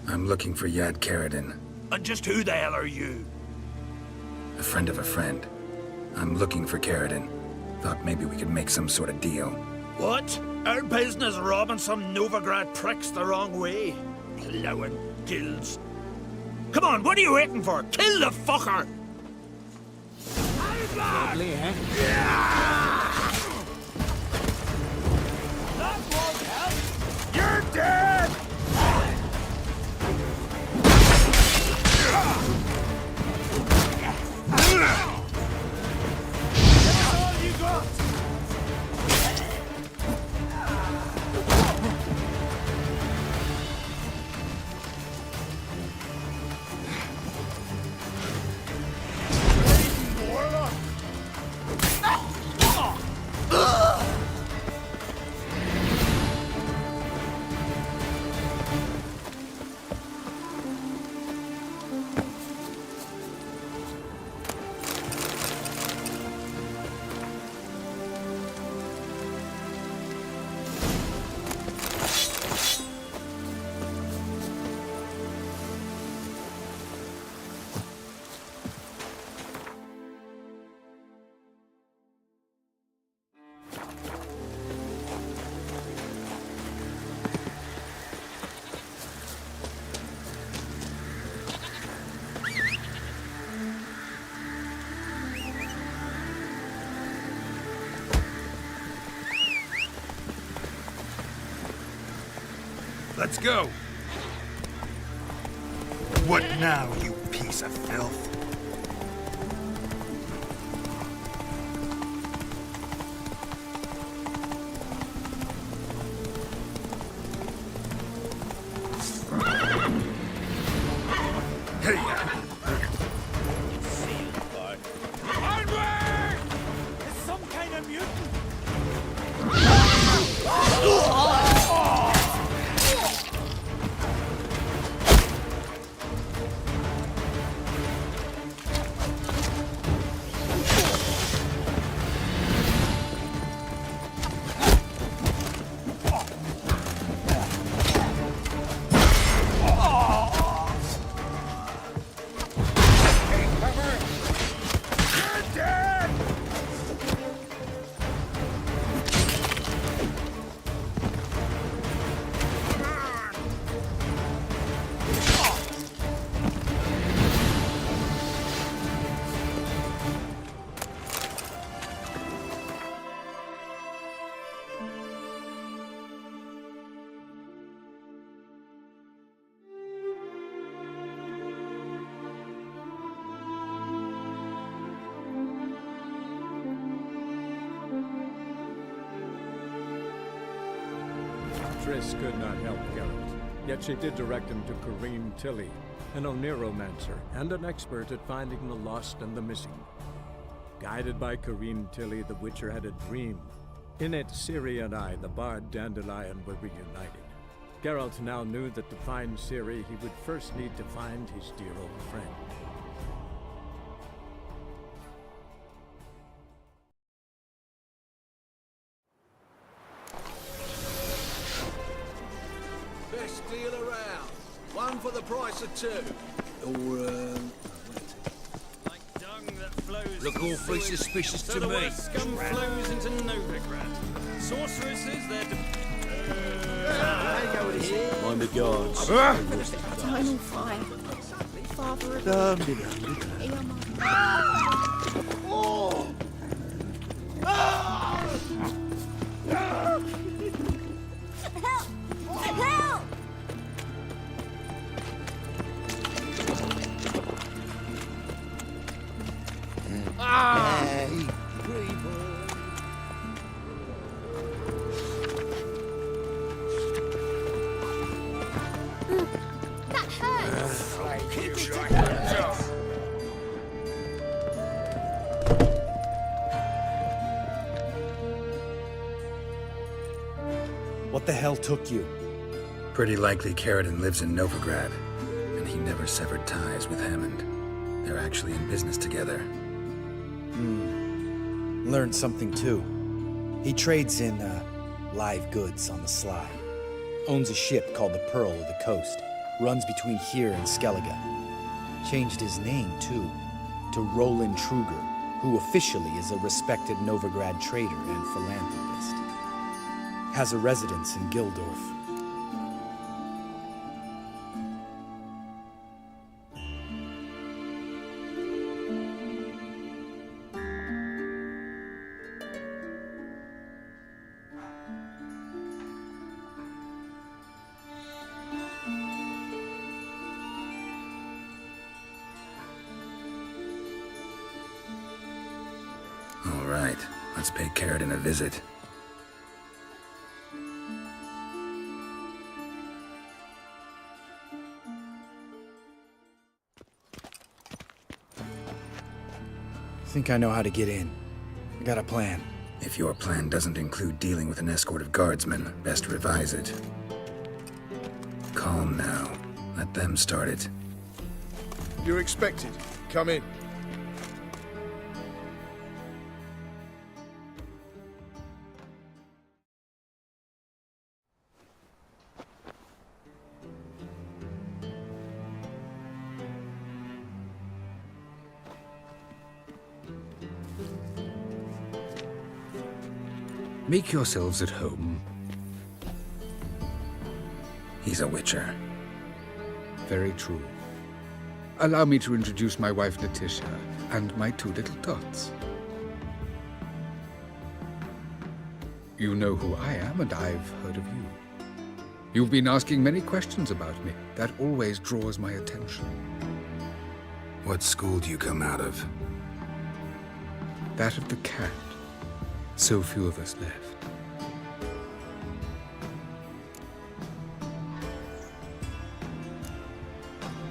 B: I'm looking for Yad Karadin,
C: And just who the hell are you?
B: a friend of a friend. I'm looking for Karadin. Thought maybe we could make some sort of deal.
C: What? Our business robbing some Novigrad pricks the wrong way? Plowing guilds. Come on, what are you waiting for? Kill the fucker!
A: Deadly, eh?
C: That won't help! You're dead! That's all you got!
P: Let's go. What now, you piece of filth? Hey!
C: Onward! It's some kind of mutant!
A: Triss could not help Geralt, yet she did direct him to Kareem Tilly, an Oniromancer and an expert at finding the lost and the missing. Guided by Kareem Tilly, the Witcher had a dream. In it, Ciri and I, the bard Dandelion, were reunited. Geralt now knew that to find Ciri, he would first need to find his dear old friend.
K: Best deal around. One for the price of two. Or,
J: Look awfully suspicious to me.
L: Scum flows into Novigrad. Sorceresses, they're
J: Mind the guards.
F: Eternal fire. Father of
O: Help!
J: Hey, pretty boy.
O: That hurts!
M: What the hell took you?
B: Pretty likely Carradine lives in Novigrad, and he never severed ties with Hammond. They're actually in business together.
M: Learned something too. He trades in live goods on the sly. Owns a ship called the Pearl of the Coast. Runs between here and Skellige. Changed his name too, to Roland Truger, who officially is a respected Novigrad trader and philanthropist. Has a residence in Gildorf.
B: All right, let's pay Carradine a visit.
M: Think I know how to get in. I got a plan.
B: If your plan doesn't include dealing with an escort of guardsmen, best revise it. Calm now. Let them start it.
K: You're expected. Come in.
P: Make yourselves at home.
B: He's a witcher.
P: Very true. Allow me to introduce my wife, Letitia, and my two little tots. You know who I am, and I've heard of you. You've been asking many questions about me. That always draws my attention.
B: What school do you come out of?
P: That of the cat. So few of us left.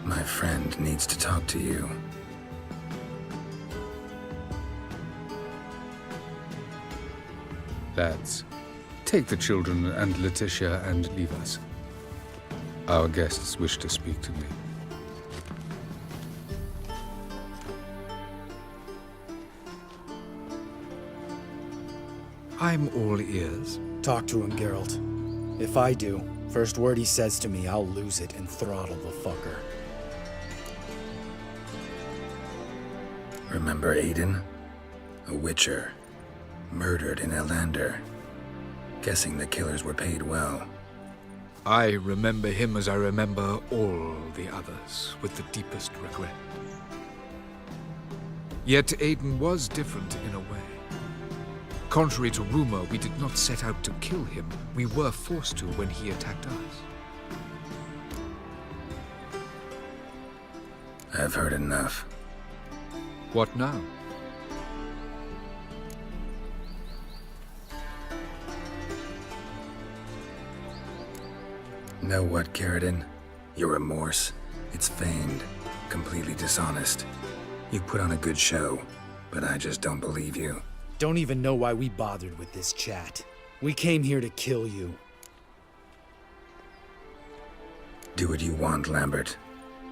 B: My friend needs to talk to you.
P: Lads, take the children and Letitia and leave us. Our guests wish to speak to me. I'm all ears.
M: Talk to him, Geralt. If I do, first word he says to me, I'll lose it and throttle the fucker.
B: Remember Aiden? A witcher. Murdered in Elander. Guessing the killers were paid well.
P: I remember him as I remember all the others, with the deepest regret. Yet Aiden was different in a way. Contrary to rumor, we did not set out to kill him. We were forced to when he attacked us.
B: I've heard enough.
P: What now?
B: Know what, Carradine? Your remorse, it's feigned, completely dishonest. You put on a good show, but I just don't believe you.
M: Don't even know why we bothered with this chat. We came here to kill you.
B: Do what you want, Lambert.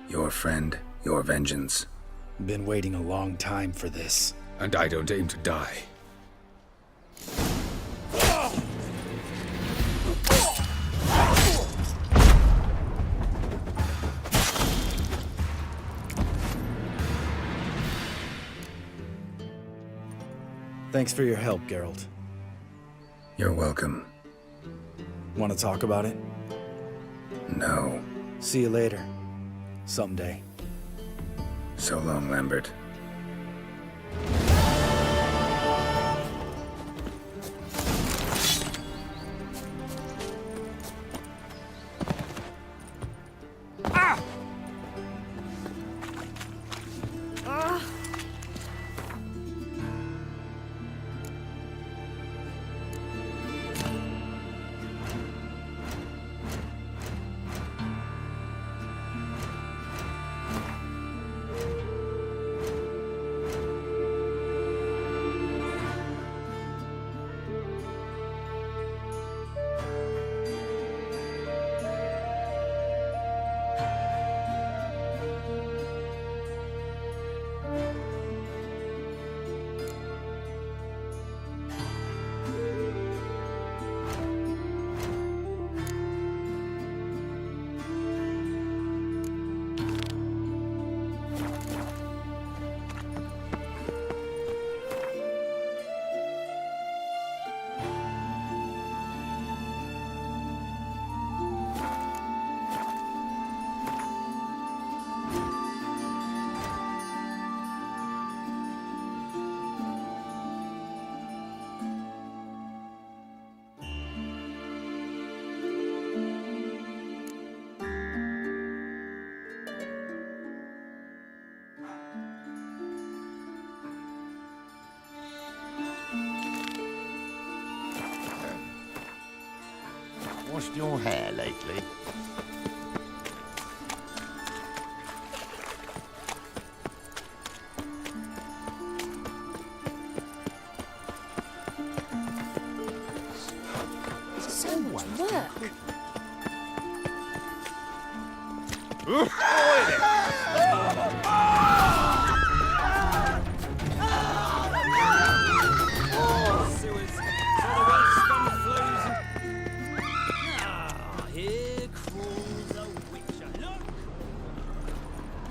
B: Your friend, your vengeance.
M: Been waiting a long time for this.
P: And I don't aim to die.
M: Thanks for your help, Geralt.
B: You're welcome.
M: Want to talk about it?
B: No.
M: See you later. Someday.
B: So long, Lambert.
G: Washed your hair lately?
O: So much work.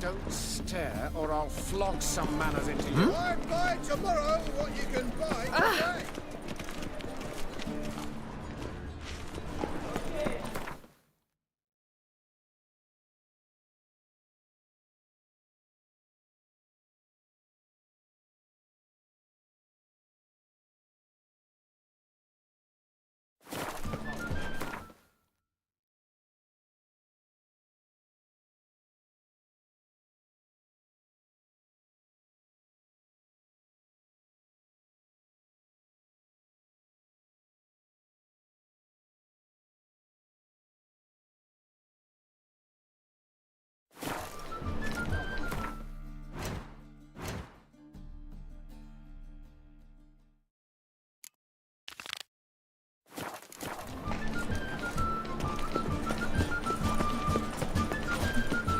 K: Don't stare, or I'll flog some manners into you.
N: Buy tomorrow what you can buy today.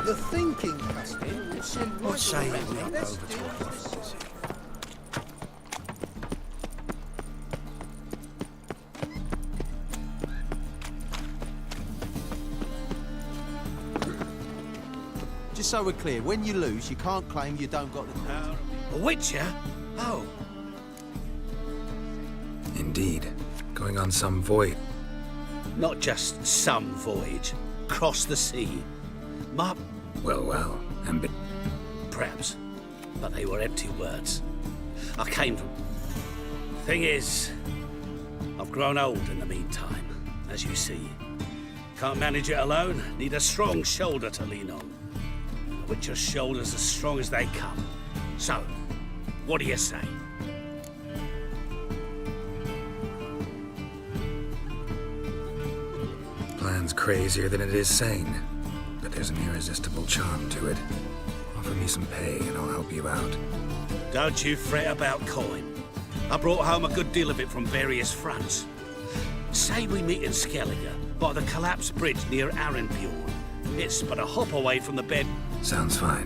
N: The thinking custom will send
C: What say you we up over to our offices?
Q: Just so we're clear, when you lose, you can't claim you don't got the...
C: A witcher? Oh.
B: Indeed. Going on some voyage.
C: Not just some voyage. Cross the sea. Mop.
B: Well,
C: Perhaps. But they were empty words. I came from... Thing is, I've grown old in the meantime, as you see. Can't manage it alone. Need a strong shoulder to lean on. The Witcher's shoulders as strong as they come. So, what do you say?
B: Plan's crazier than it is sane. But there's an irresistible charm to it. Offer me some pay and I'll help you out.
C: Don't you fret about coin. I brought home a good deal of it from various fronts. Say we meet in Skellige, by the collapsed bridge near Arenbjorn. It's but a hop away from the bed.
B: Sounds fine.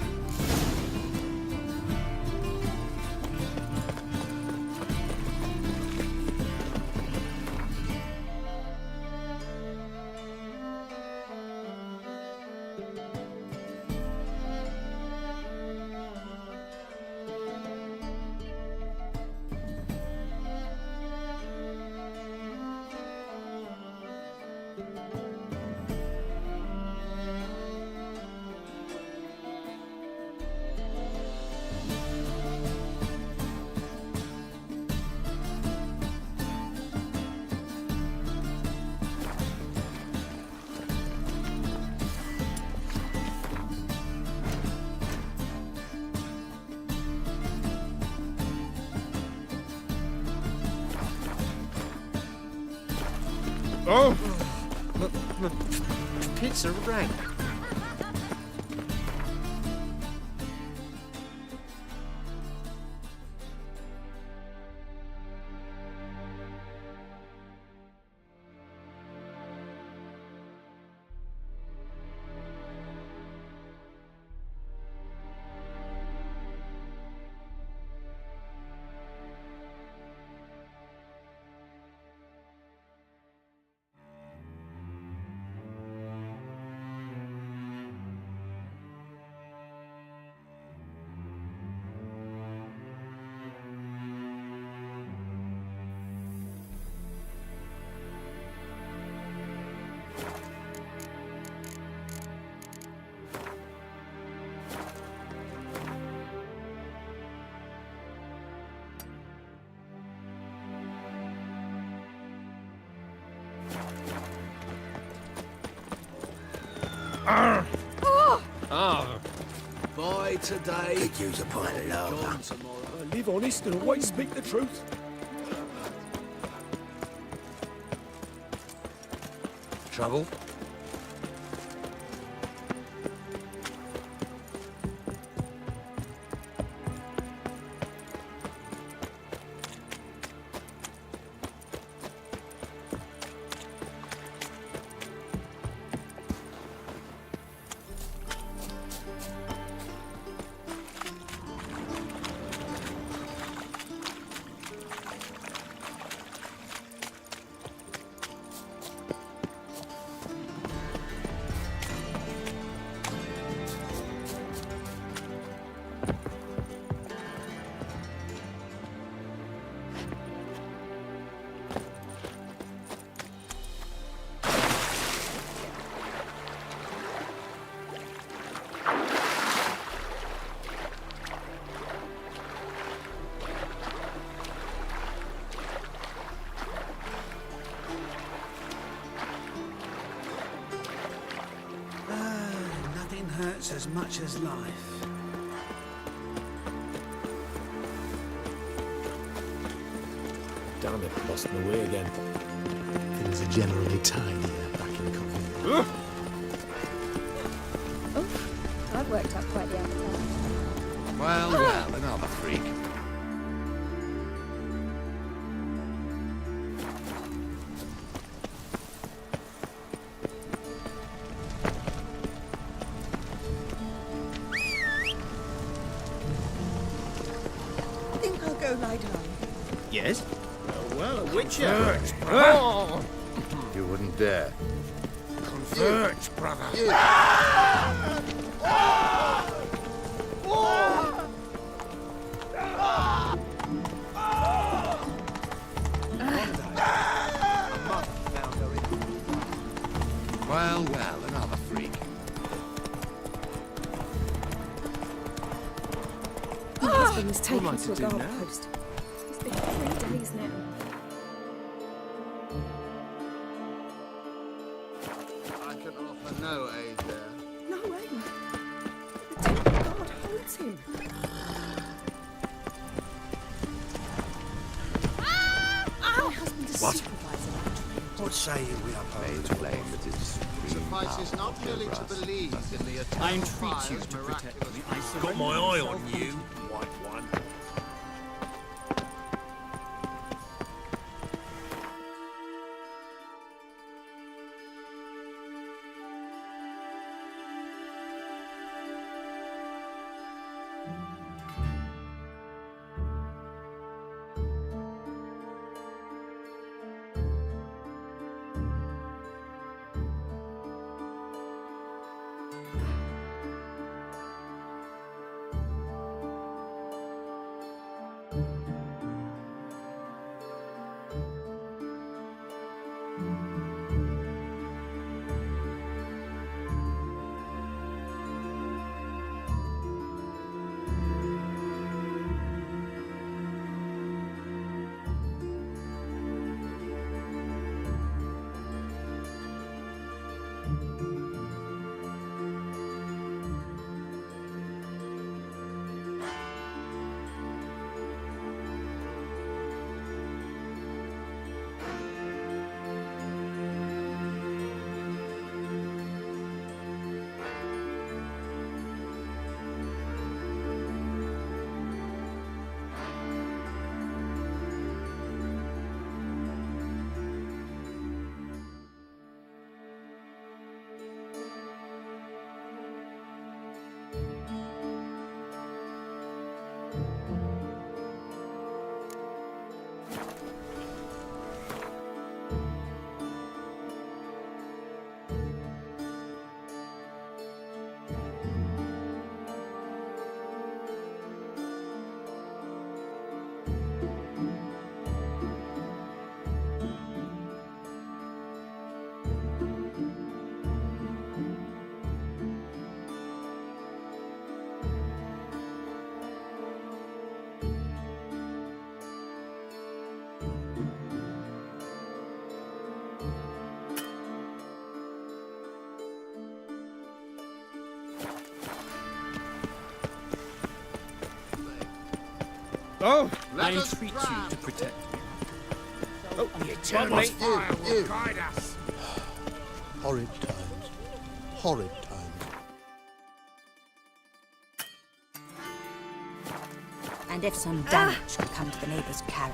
Q: Oh! My pizza rang.
K: Buy today.
G: Could use a pint of lager.
K: Gone tomorrow.
J: Live honest and always speak the truth.
G: Trouble?
C: Nothing hurts as much as life.
J: Damn it, lost my way again.
Q: Things are generally tidier back in Kafamiza.
O: Oh, I've worked up quite the appetite.
D: Well, well, another freak.
F: I think I'll go lie down.
Q: Yes?
K: Well, a witcher.
J: Oh.
D: You wouldn't dare.
J: Converge, brother.
D: Well, well, another freak.
E: My husband was taken
J: am I
E: to
J: to
E: a
J: do
E: guard
J: now?
E: post. It's been 3 days now.
N: I can offer no aid there.
F: No way. The temple guard holds him. My husband is
C: What?
F: supervisor.
C: What say you we are
D: Made flame that is
N: Suffices not merely to believe in the eternal
L: I entreat you
N: fire's
L: to protect
N: miraculous
L: me. I
C: Got
L: surrender
C: my eye
L: myself
C: on
L: to
C: you, white one.
L: Oh,
K: Let
L: I
K: us
L: entreat you
K: proud.
L: to protect me.
K: Oh,
L: the eternal fire will
N: you.
L: guide us.
N: Horrid times. Horrid times.
F: And if some damage could come to the neighbor's carriage.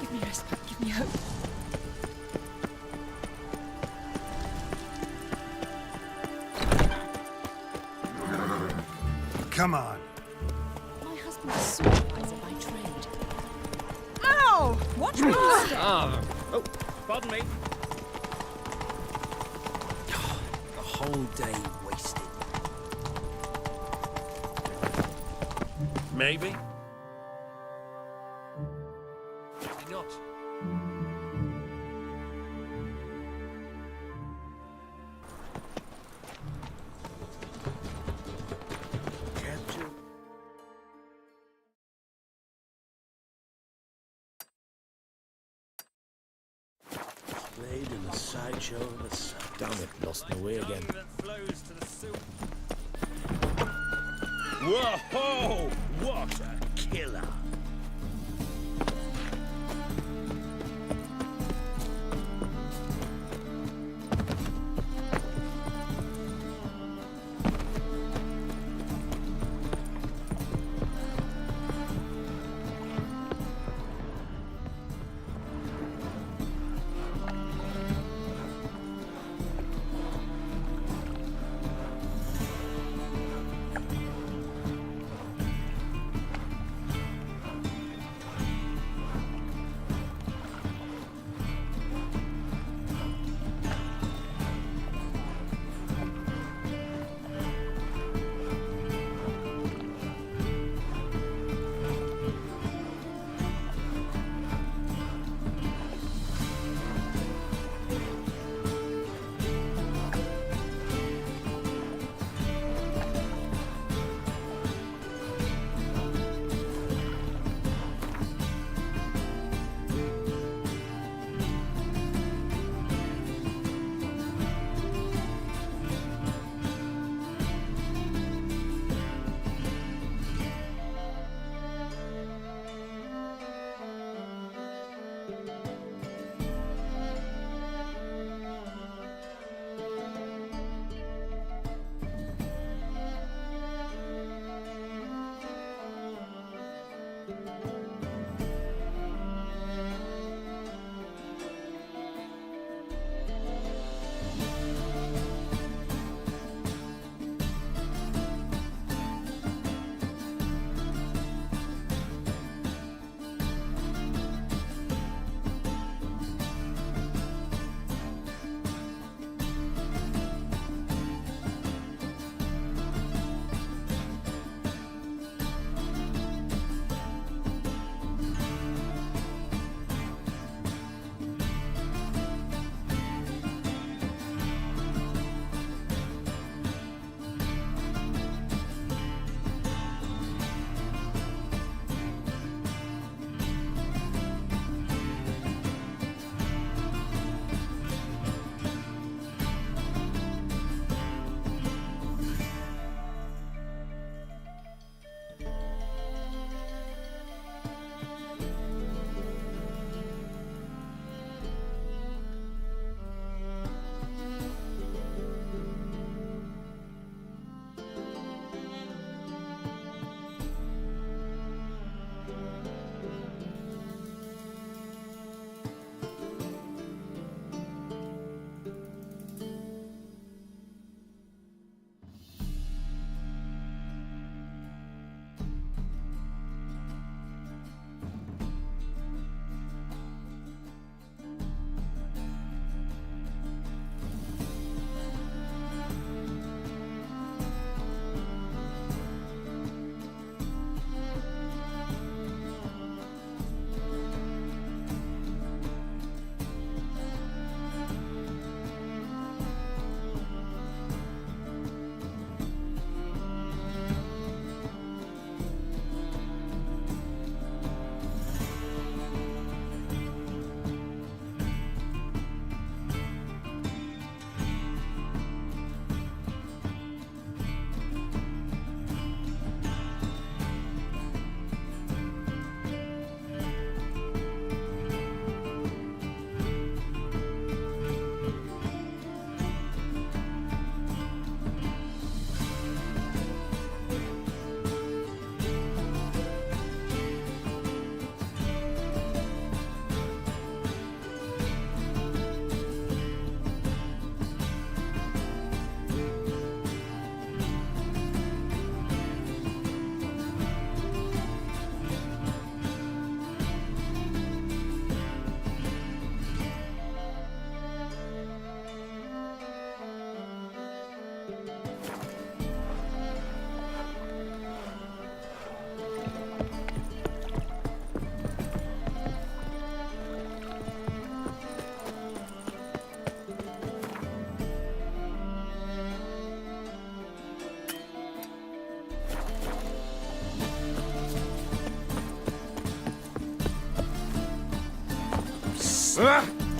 O: Give me respite, give me hope.
B: Come on.
O: My husband's a supervisor by trade.
F: Ow! Watch me!
L: Oh, pardon me.
H: The whole day wasted.
J: Maybe. Maybe not.
H: Captain. Played in the sideshow of the sun.
J: Damn it, lost my way again.
C: Whoa! What a killer!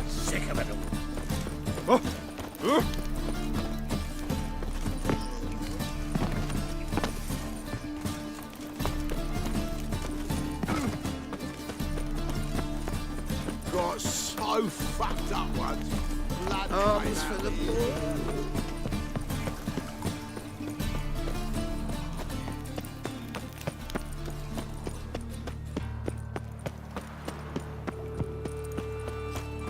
G: Sick of it all.
K: Got so fucked up once. Blood
N: Arms for the poor.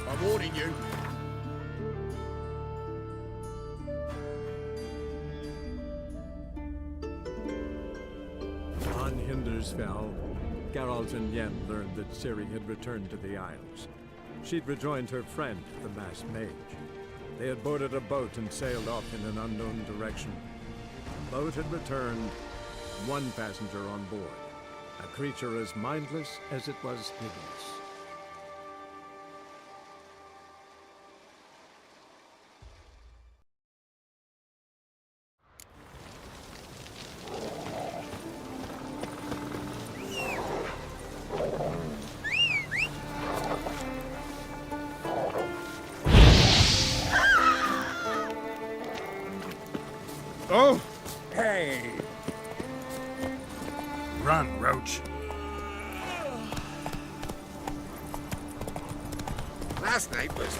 K: I'm warning you.
A: On Hindersfell, Geralt and Yen learned that Ciri had returned to the Isles. She'd rejoined her friend, the masked mage. They had boarded a boat and sailed off in an unknown direction. The boat had returned, one passenger on board, a creature as mindless as it was hideous.
P: Oh! Hey!
B: Run, Roach.
K: Last night was...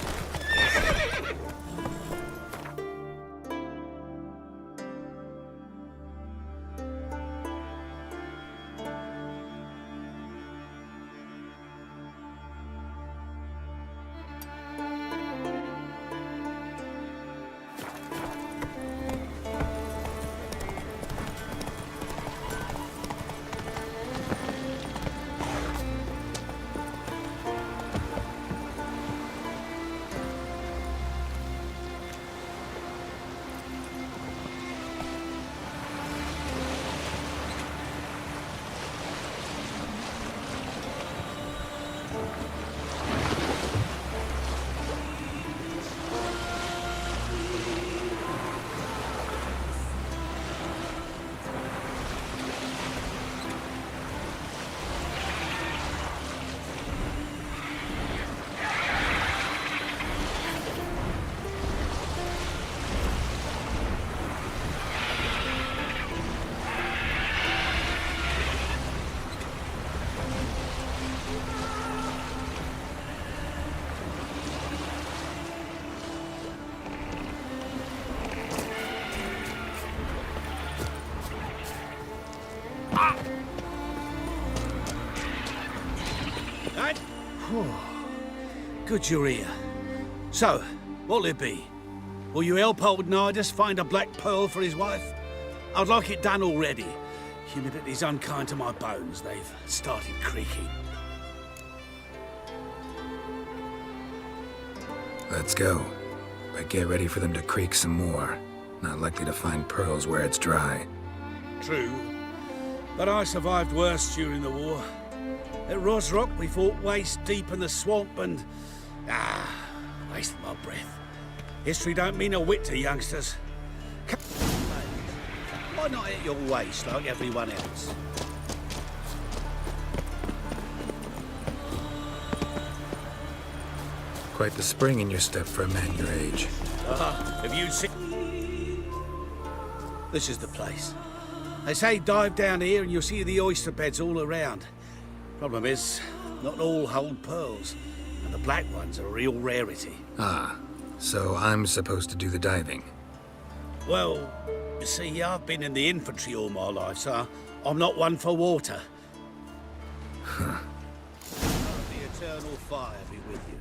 C: Good you're here. So, what'll it be? Will you help old Nidus find a black pearl for his wife? I'd like it done already. Humidity's unkind to my bones. They've started creaking.
B: Let's go. But get ready for them to creak some more. Not likely to find pearls where it's dry.
C: True. But I survived worse during the war. At Rosrock, we fought waist deep in the swamp and... wasted my breath. History don't mean a whit to youngsters. Why not hit your waist like everyone else?
B: Quite the spring in your step for a man your age.
C: Have you seen... This is the place. They say dive down here and you'll see the oyster beds all around. Problem is, not all hold pearls, and the black ones are a real rarity.
B: Ah, so I'm supposed to do the diving.
C: Well, you see, I've been in the infantry all my life, so I'm not one for water.
B: Huh.
C: The eternal fire be with you.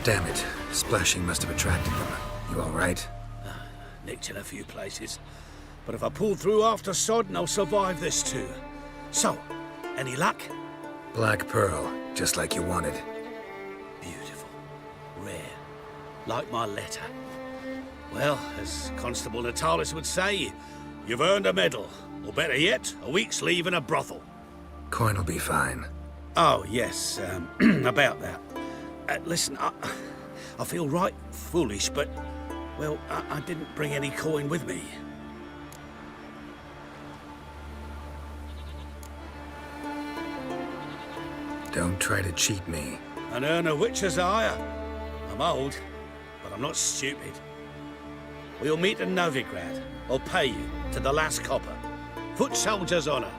B: Damn it. Splashing must have attracted them. You all right?
L: Nicked in a few places. But if I pull through after Sodden, I'll survive this too. So, any luck?
B: Black pearl, just like you wanted.
L: Beautiful. Rare. Like my letter. Well, as Constable Natalis would say, you've earned a medal. Or better yet, a week's leave in a brothel.
B: Coin will be fine.
L: Oh, yes, about that. Listen, I feel right foolish, but, well, I didn't bring any coin with me.
B: Don't try to cheat me.
L: An earner witcher's hire. I'm old, but I'm not stupid. We'll meet in Novigrad. I'll pay you to the last copper. Foot soldier's honor.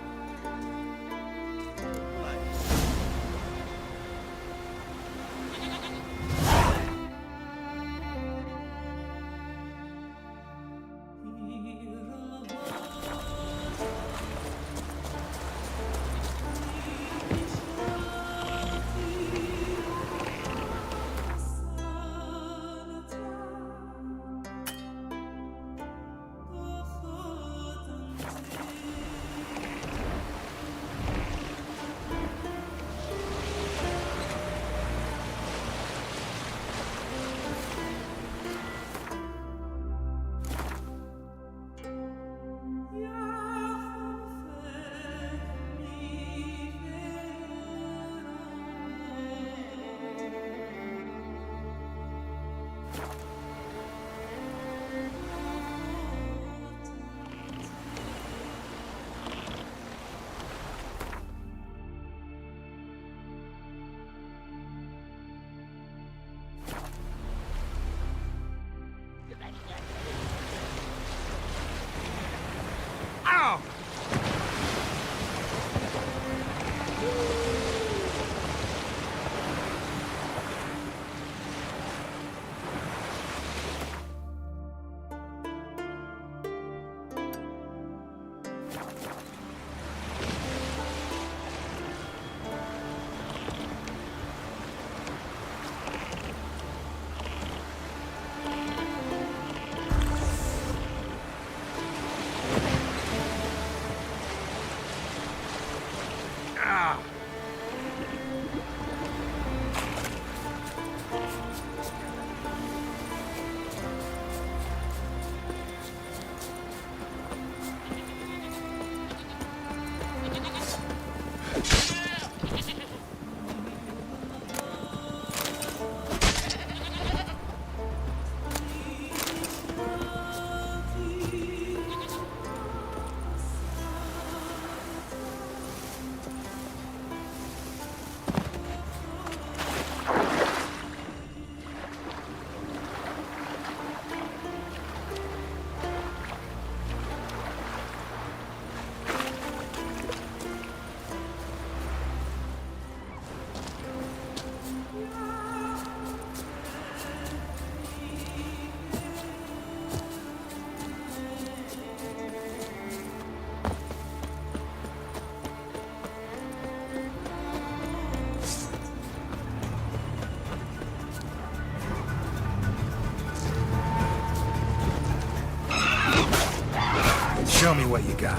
B: Show me what you got.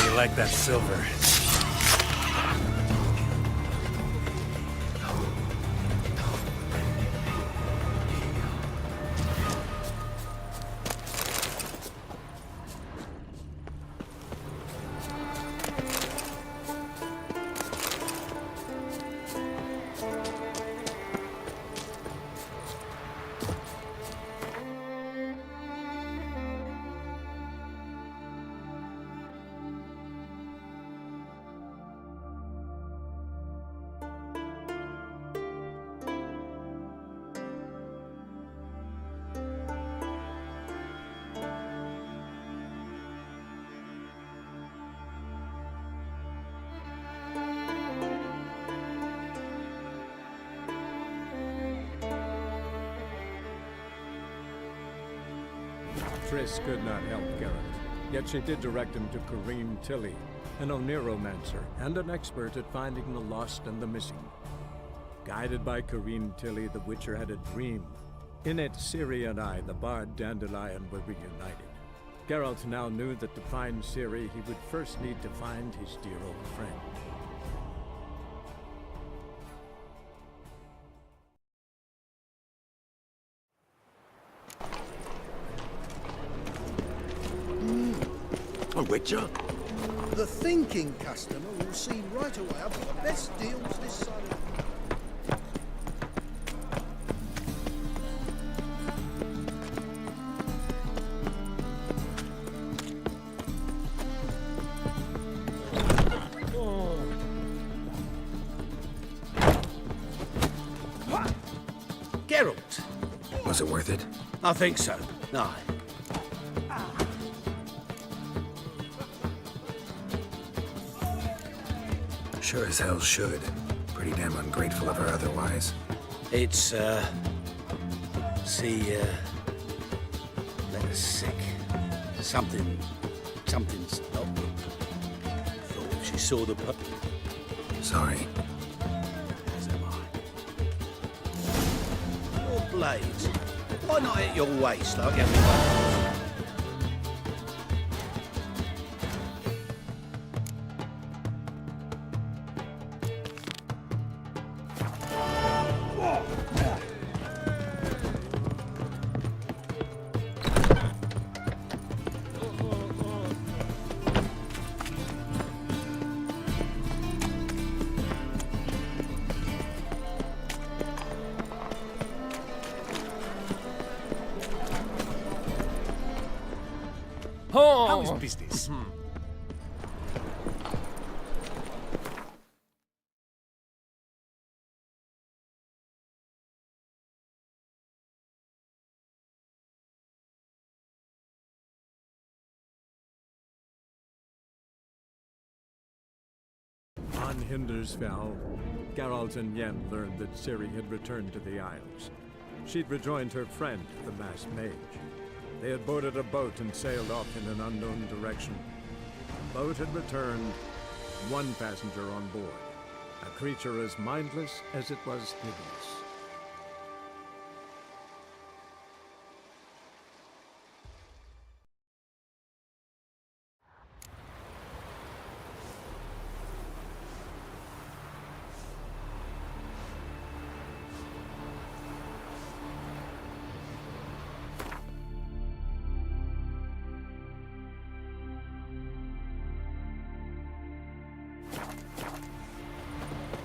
B: You like that silver?
A: Triss could not help Geralt, yet she did direct him to Kareem Tilly, an Oniromancer and an expert at finding the lost and the missing. Guided by Kareem Tilly, the Witcher had a dream. In it, Ciri and I, the bard Dandelion, were reunited. Geralt now knew that to find Ciri, he would first need to find his dear old friend.
K: A Witcher?
N: The thinking customer will see right away I've got the best deals this side of
L: Geralt.
B: Was it worth it?
L: I think so. Aye.
B: Sure as hell should. Pretty damn ungrateful of her otherwise.
L: It's, let us sick. Something's not. Thought she saw the pup.
B: Sorry.
L: As am I. Your blades. Why not at your waist like everyone else?
J: How's business?
A: On Hindersfell, Geralt and Yen learned that Ciri had returned to the Isles. She'd rejoined her friend, the masked mage. They had boarded a boat and sailed off in an unknown direction. The boat had returned, one passenger on board, a creature as mindless as it was hideous.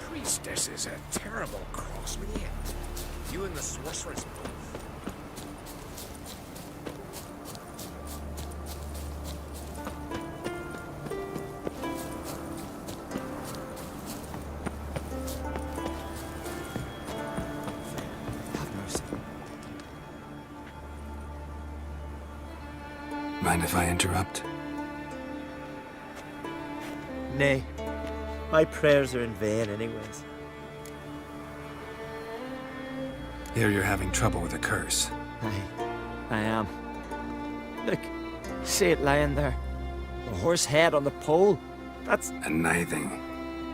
J: Priestess is a terrible cross with you. You and the sorceress both.
B: Mind if I interrupt?
R: Nay. My prayers are in vain anyways.
B: Here you're having trouble with a curse.
R: I am. Look, see it lying there. A horse head on the pole. That's...
B: A nithing.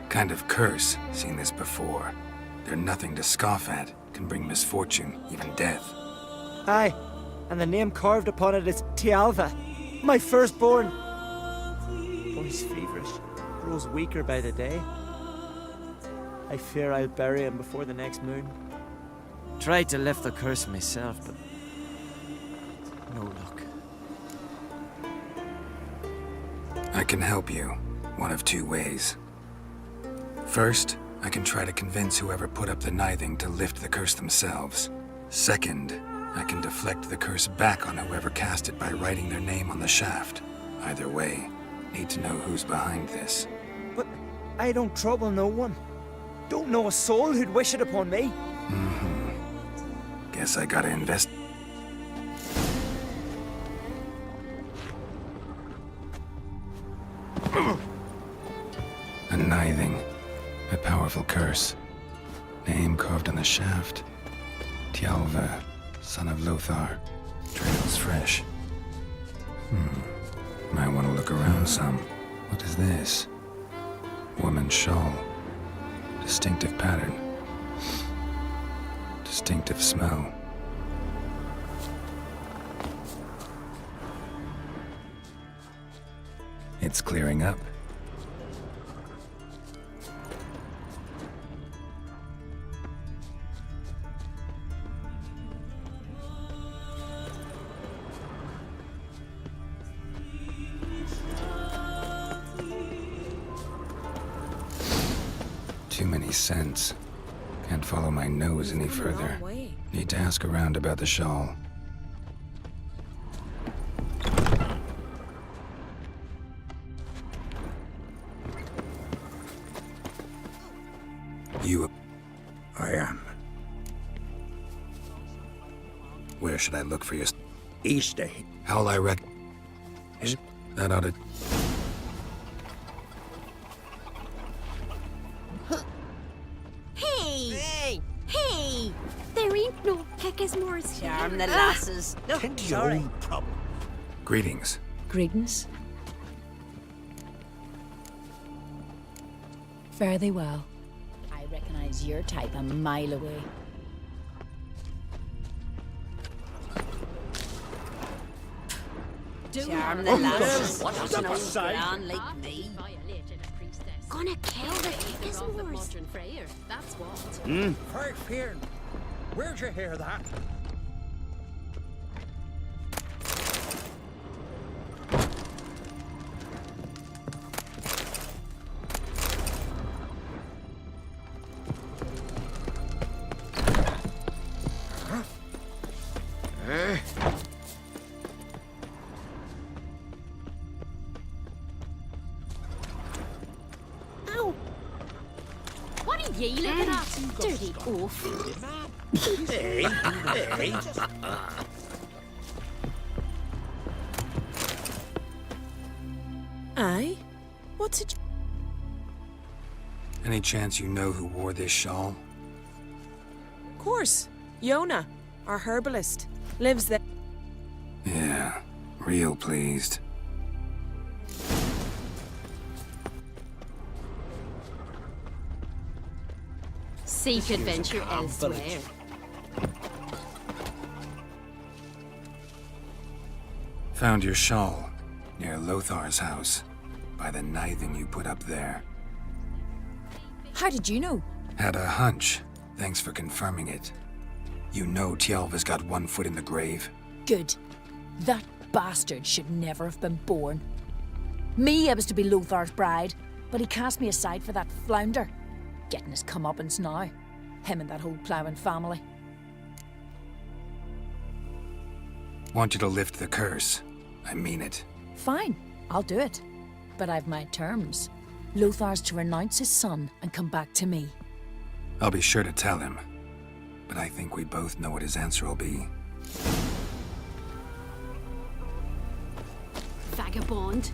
B: Kind of curse. Seen this before. They're nothing to scoff at. Can bring misfortune, even death.
R: Aye, and the name carved upon it is Tialva, my firstborn. Boy's feverish. Grows weaker by the day. I fear I'll bury him before the next moon. Tried to lift the curse myself, but no luck.
B: I can help you, one of two ways. First, I can try to convince whoever put up the nithing to lift the curse themselves. Second, I can deflect the curse back on whoever cast it by writing their name on the shaft. Either way, need to know who's behind this.
R: But I don't trouble no one. Don't know a soul who'd wish it upon me.
B: Guess I gotta invest. A nithing. A powerful curse. Name carved on the shaft. Tialva, son of Lothar. Trails fresh. Might want to look around some. What is this? Woman's shawl. Distinctive pattern. Distinctive smell. It's clearing up. Too many scents. Can't follow my nose any further. Need to ask around about the shawl. You...
S: I am.
B: Where should I look for your...
S: East.
B: How'll I rec...
S: Is it?
B: That ought to...
O: Hey! Hey! There ain't no Peckismores here.
F: Charm the lasses. No,
S: Tend to your
F: sorry.
S: own problem.
B: Greetings.
T: Greetings. Fare thee well.
O: I recognize your type a mile away.
F: Charm the lasses.
H: What
F: There's
H: the
F: no
H: side?
F: gran like me.
O: Gonna kill the Peckismores.
U: That's what.
S: Very fair. Where'd you hear that?
O: Ow! What are ye looking at? Dirty oaf.
S: Hey, hey.
T: Aye? What's it?
B: Any chance you know who wore this shawl?
T: Of course. Yona, our herbalist, lives there.
B: Yeah, real pleased.
U: Seek adventure elsewhere.
B: Found your shawl near Lothar's house by the kniving you put up there.
T: How did you know?
B: Had a hunch. Thanks for confirming it. You know Tjalva's got one foot in the grave.
T: Good. That bastard should never have been born. Me, I was to be Lothar's bride, but he cast me aside for that flounder. Getting his comeuppance now. Him and that whole ploughing family.
B: Want you to lift the curse. I mean it.
T: Fine, I'll do it. But I've my terms. Lothar's to renounce his son and come back to me.
B: I'll be sure to tell him. But I think we both know what his answer will be.
U: Vagabond.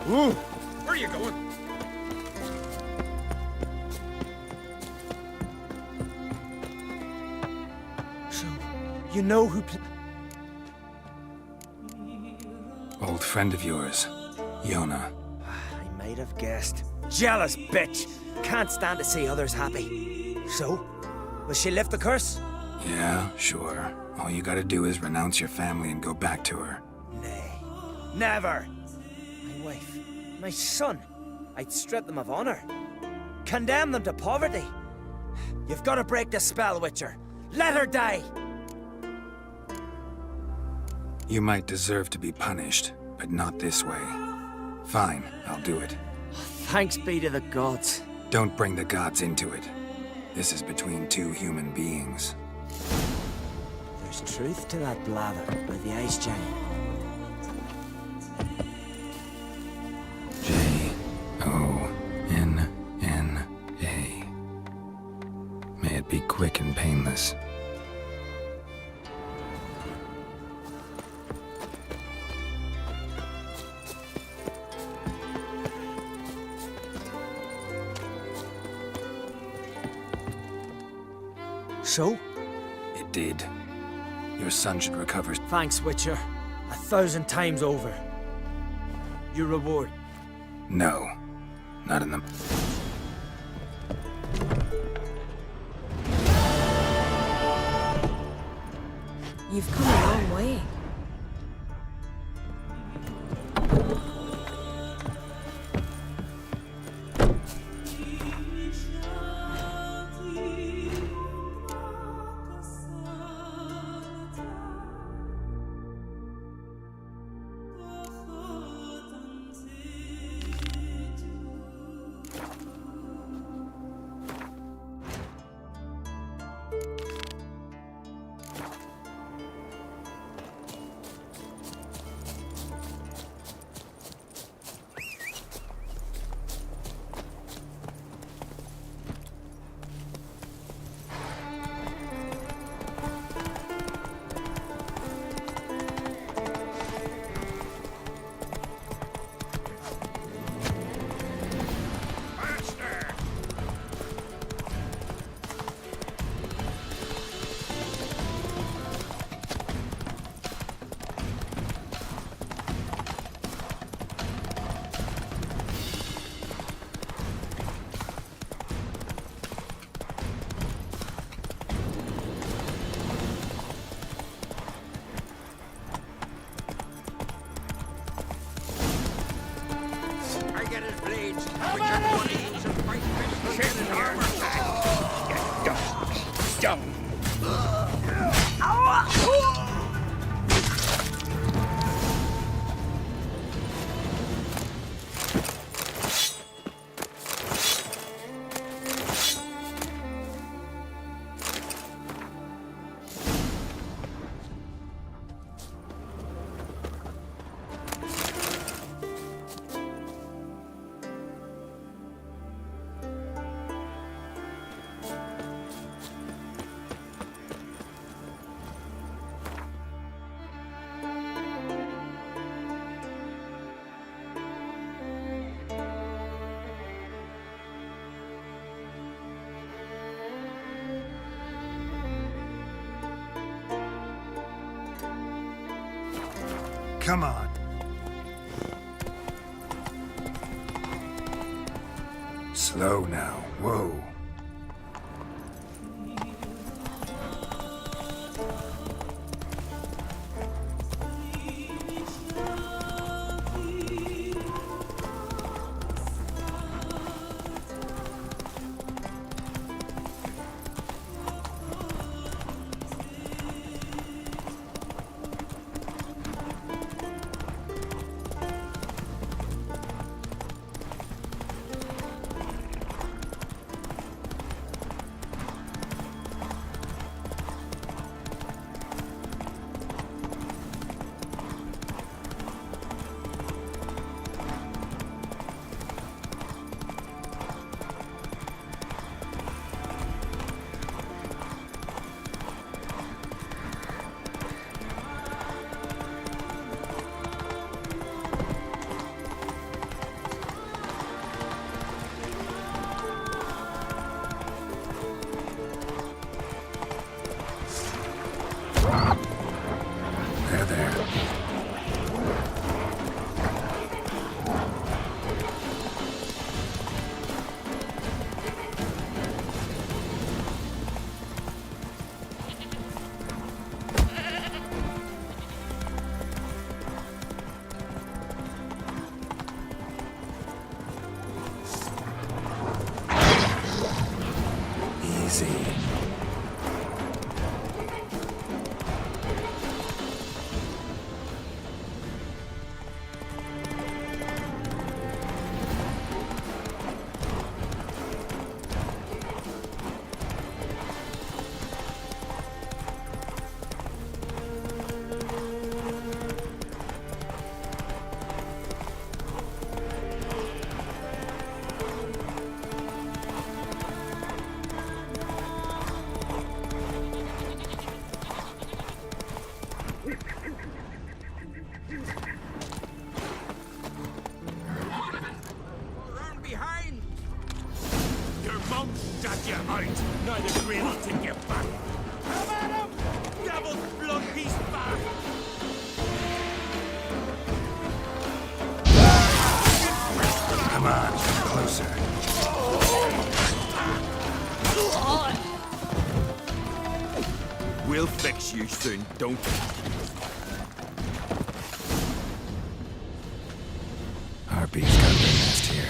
S: Ooh, where are you going?
R: So, you know who
B: Old friend of yours, Yona.
R: I might have guessed. Jealous bitch! Can't stand to see others happy. So, will she lift the curse?
B: Yeah, sure. All you gotta do is renounce your family and go back to her.
R: Nay, never! My wife, my son, I'd strip them of honor. Condemn them to poverty. You've got to break the spell, Witcher. Let her die!
B: You might deserve to be punished, but not this way. Fine, I'll do it.
R: Thanks be to the gods.
B: Don't bring the gods into it. This is between two human beings.
R: There's truth to that blather by the Ice Giant.
B: J-O-N-N-A. May it be quick and painless.
H: So?
B: It did. Your son should recover.
H: Thanks, Witcher. 1,000 times over. Your reward.
B: No. Not in the...
E: You've come a long way.
B: Come on. Slow now. Whoa.
L: Dad you out! Neither Green will take you back!
B: Come on, closer.
I: We'll fix you soon, don't we?
B: Harpy's got their nest here.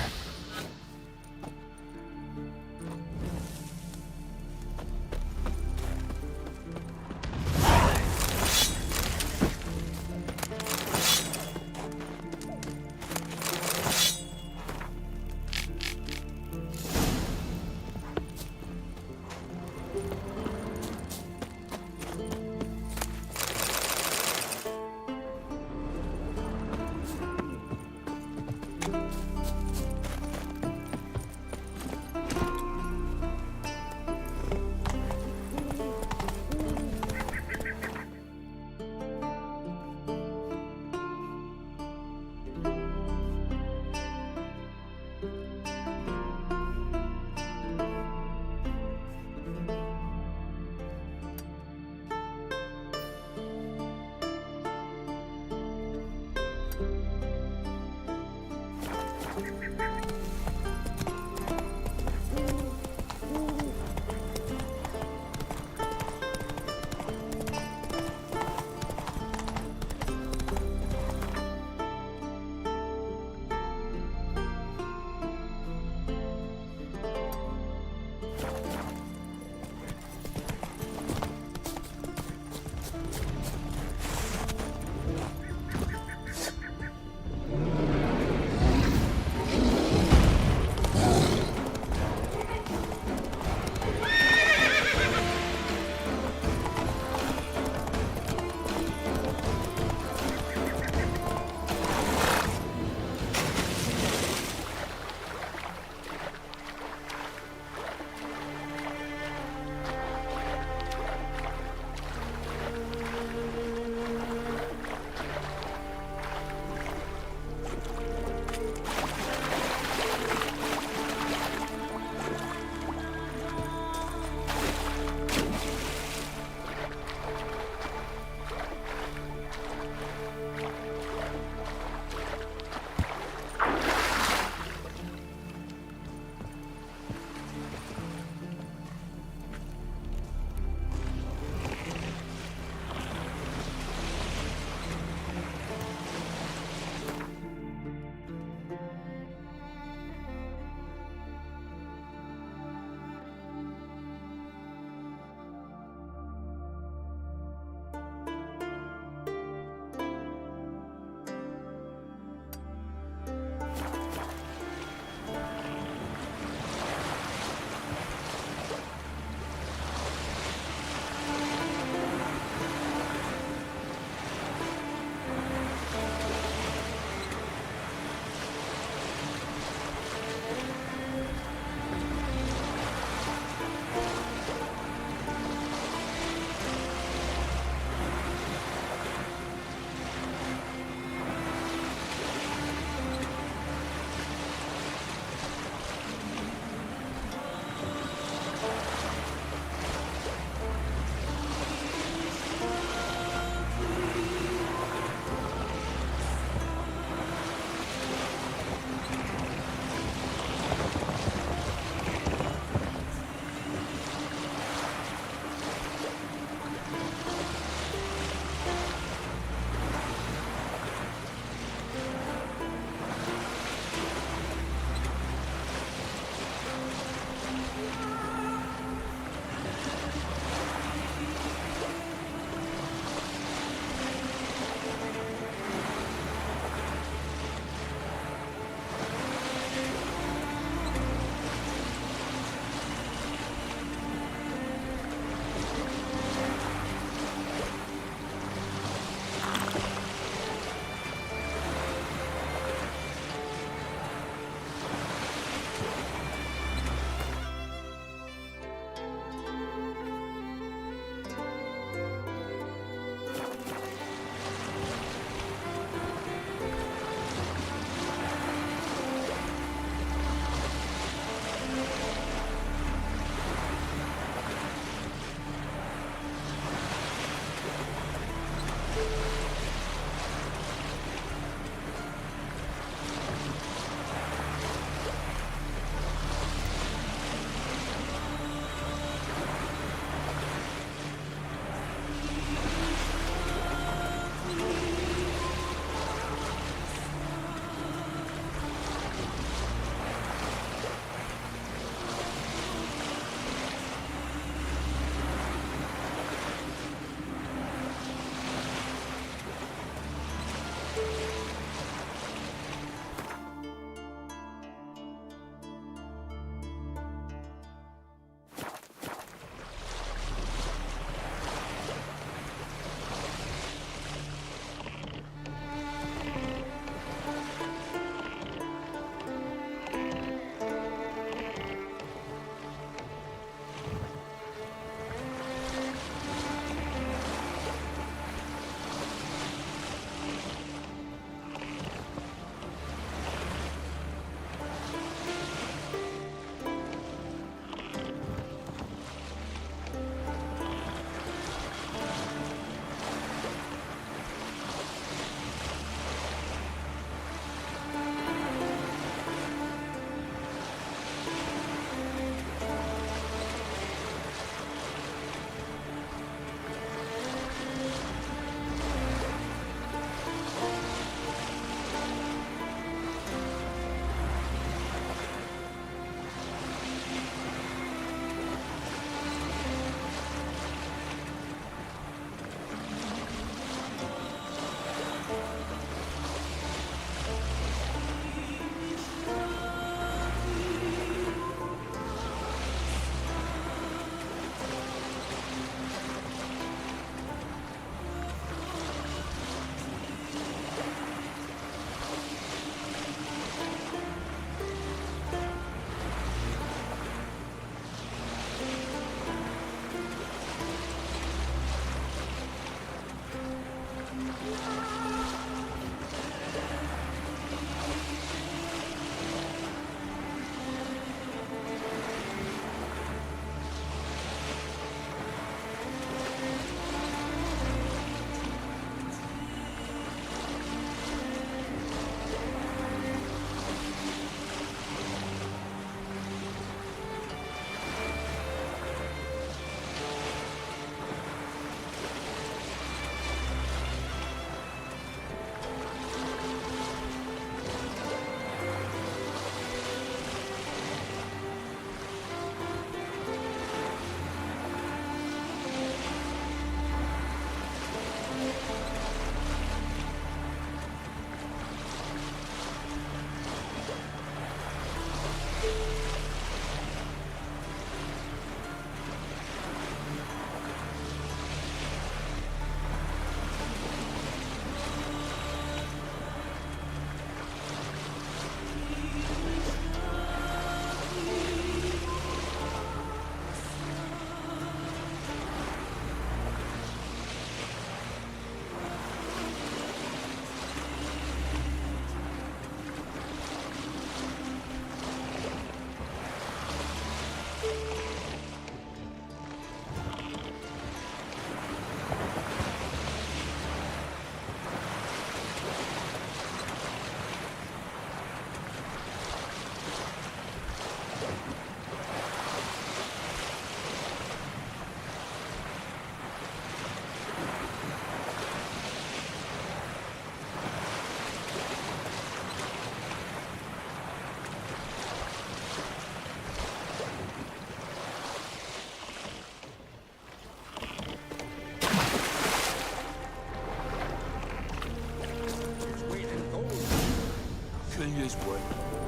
I: Kulya's what?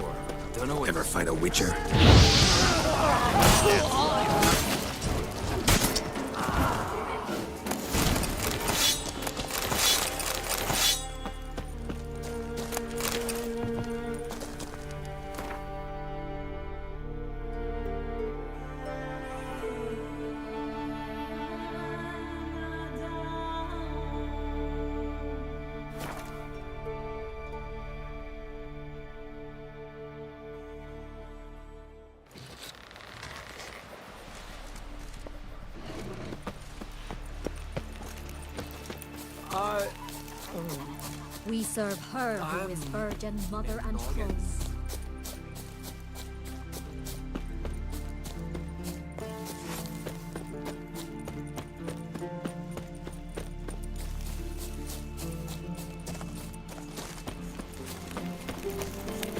I: Or, don't know.
B: Ever fight a witcher?
O: We serve her who is virgin, mother, and throne.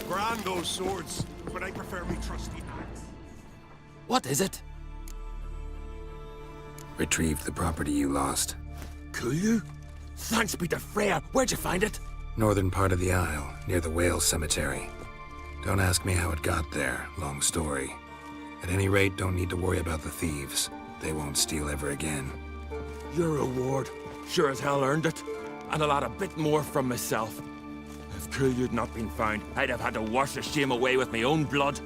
J: Grand those swords, but I prefer me trusty axe.
I: What is it?
B: Retrieved the property you lost.
I: Kulya? Thanks be to Freya. Where'd you find it?
B: Northern part of the Isle, near the whale cemetery. Don't ask me how it got there, long story. At any rate, don't need to worry about the thieves. They won't steal ever again.
I: Your reward. Sure as hell earned it. And I'll add a bit more from myself. If Kulya'd not been found, I'd have had to wash the shame away with my own blood.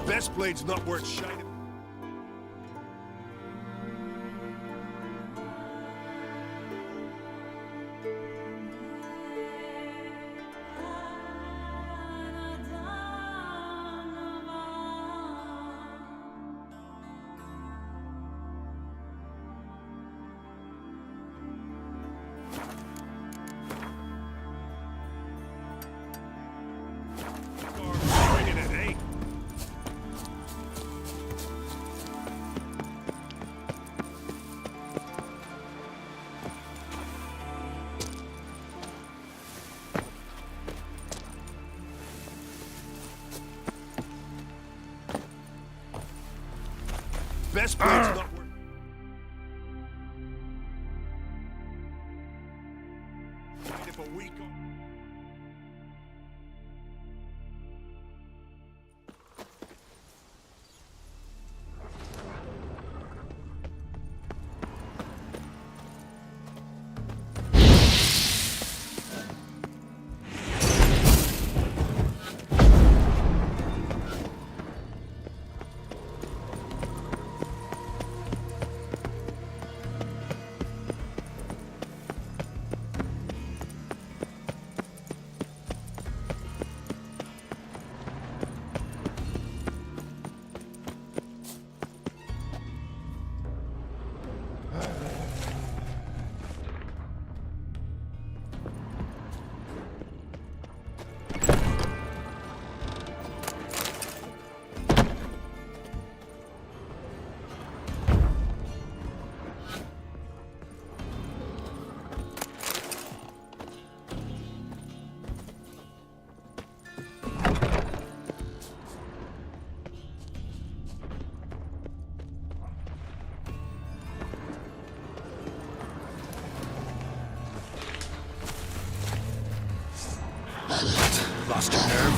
J: Best blade's not worth shining. Bringing it, eh? Best blade's not worth. Find it for week.
B: Lost your nerve?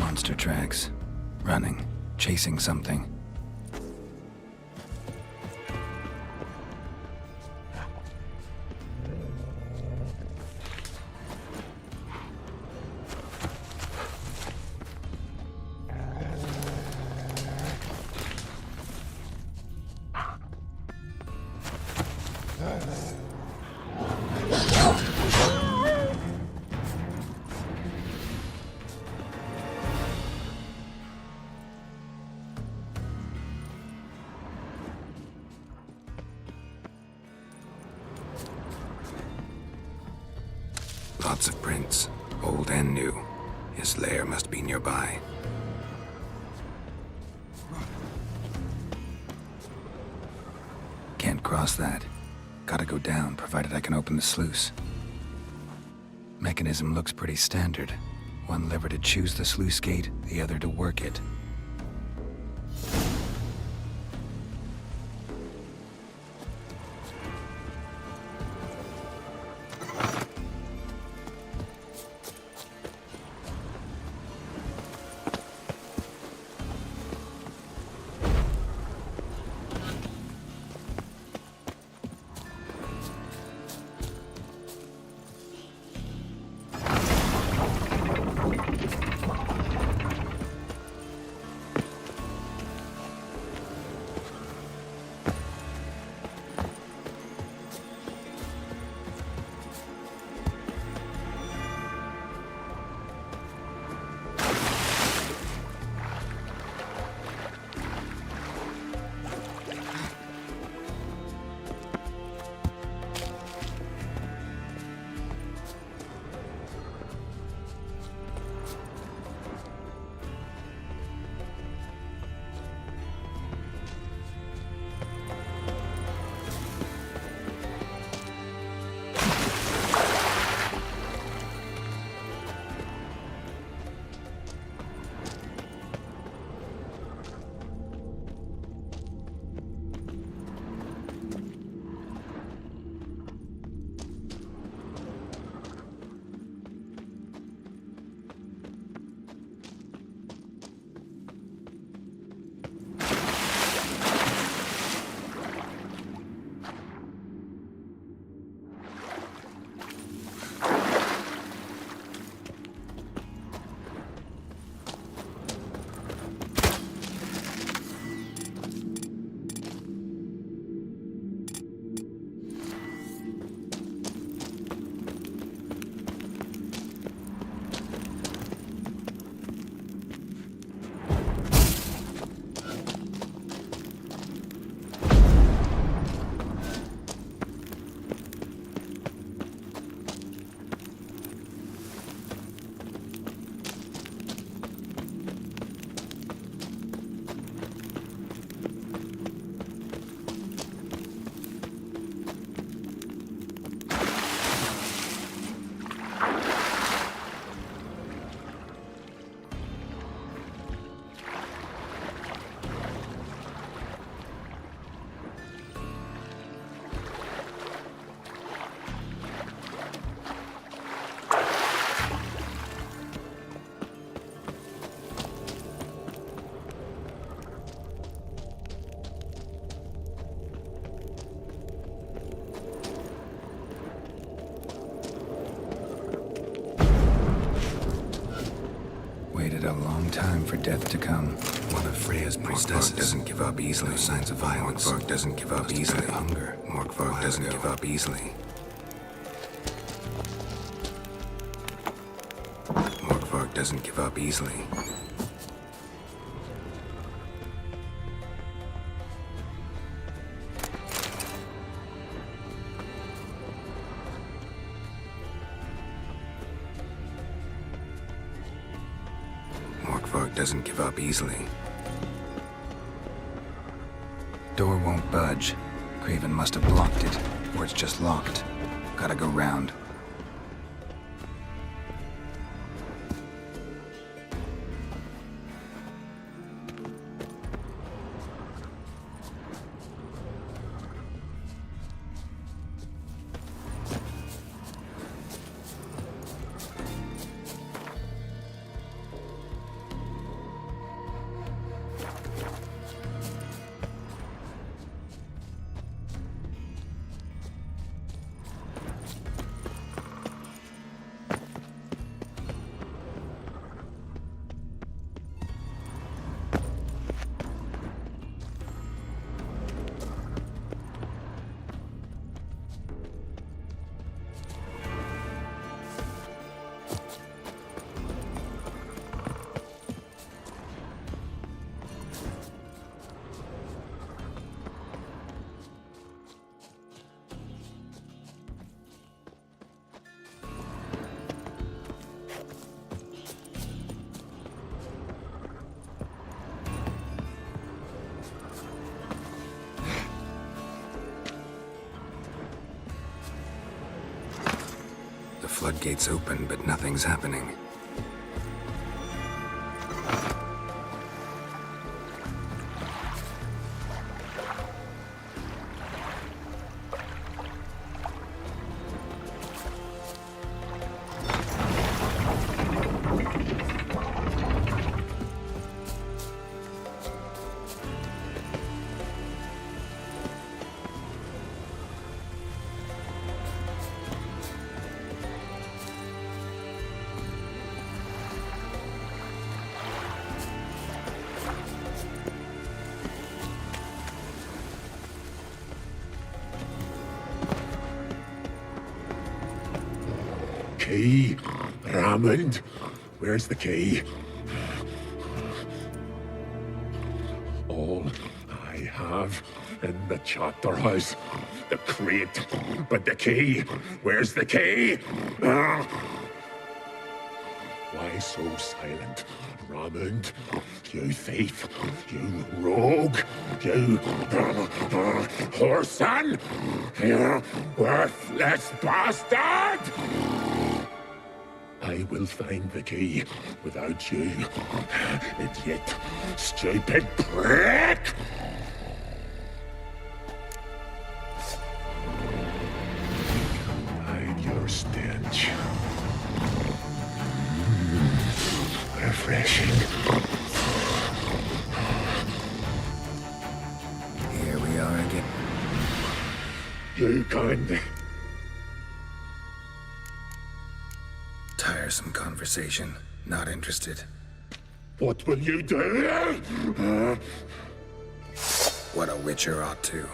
B: Monster tracks. Running. Chasing something. Lots of prints, old and new. His lair must be nearby. Can't cross that. Gotta go down, provided I can open the sluice. Mechanism looks pretty standard. One lever to choose the sluice gate, the other to work it. Waited a long time for death to come. One of Freya's priestesses doesn't give up easily. No signs of violence. Morkvark doesn't give up easily. Hunger. Morkvark doesn't give up easily. Morkvark doesn't give up easily. Doesn't give up easily. Door won't budge. Craven must have blocked it, or it's just locked. Gotta go round. floodgates open, but nothing's happening.
M: Key? Raymond? Where's the key? All I have in the chapter house. The crate. But the key? Where's the key? Why so silent? Raymond, you thief, you rogue, you whoreson, you worthless bastard! I will find the key without you, idiot, stupid prick! Hide your stench. Refreshing.
B: Here we are again.
M: You kind.
B: Tiresome conversation. Not interested.
M: What will you do?
B: What a witcher ought to.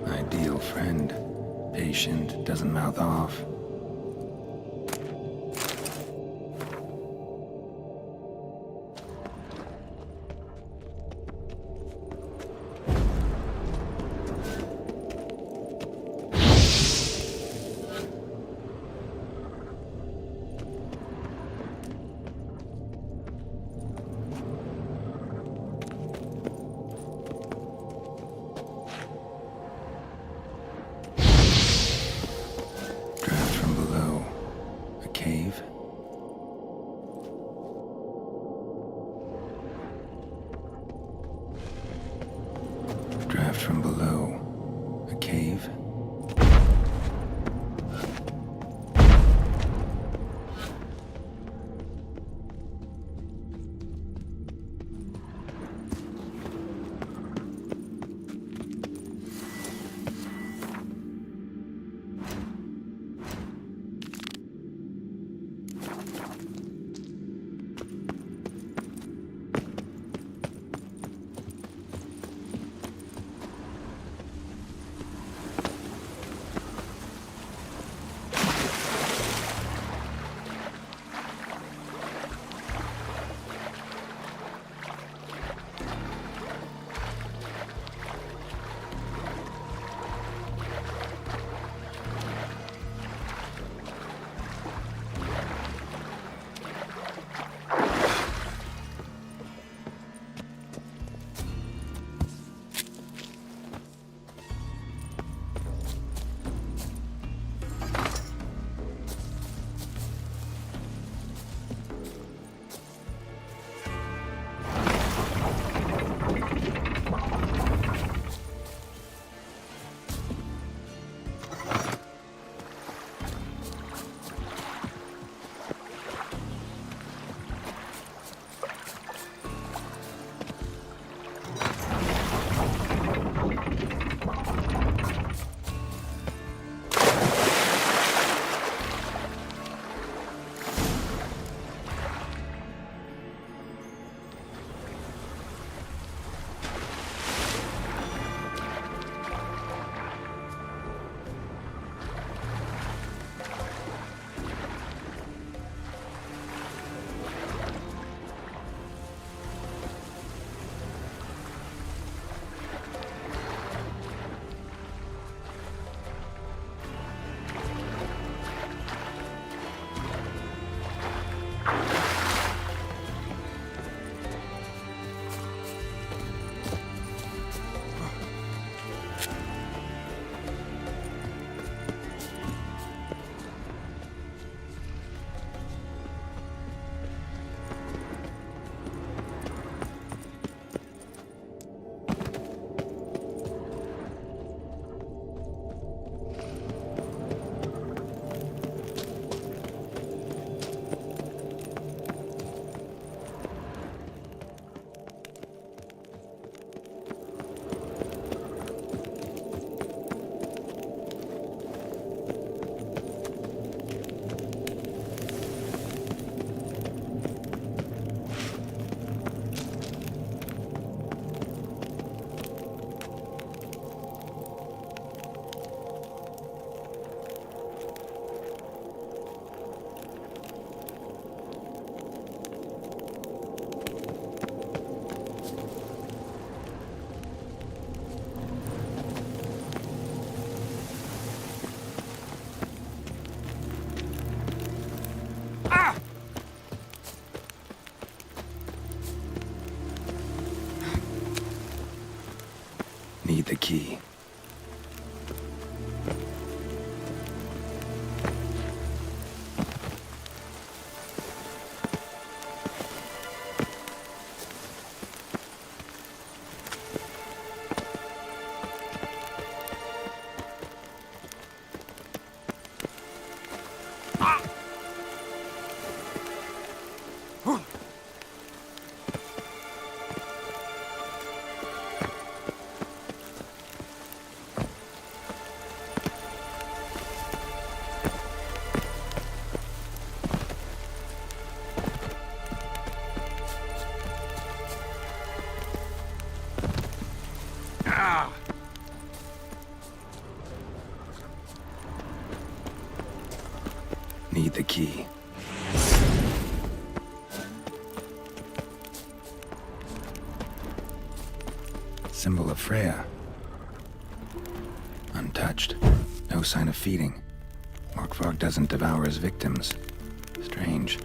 B: Ideal friend. Patient, doesn't mouth off. Draft from below. A cave? key. Need the key. Symbol of Freya. Untouched. No sign of feeding. Morkvarg doesn't devour his victims. Strange.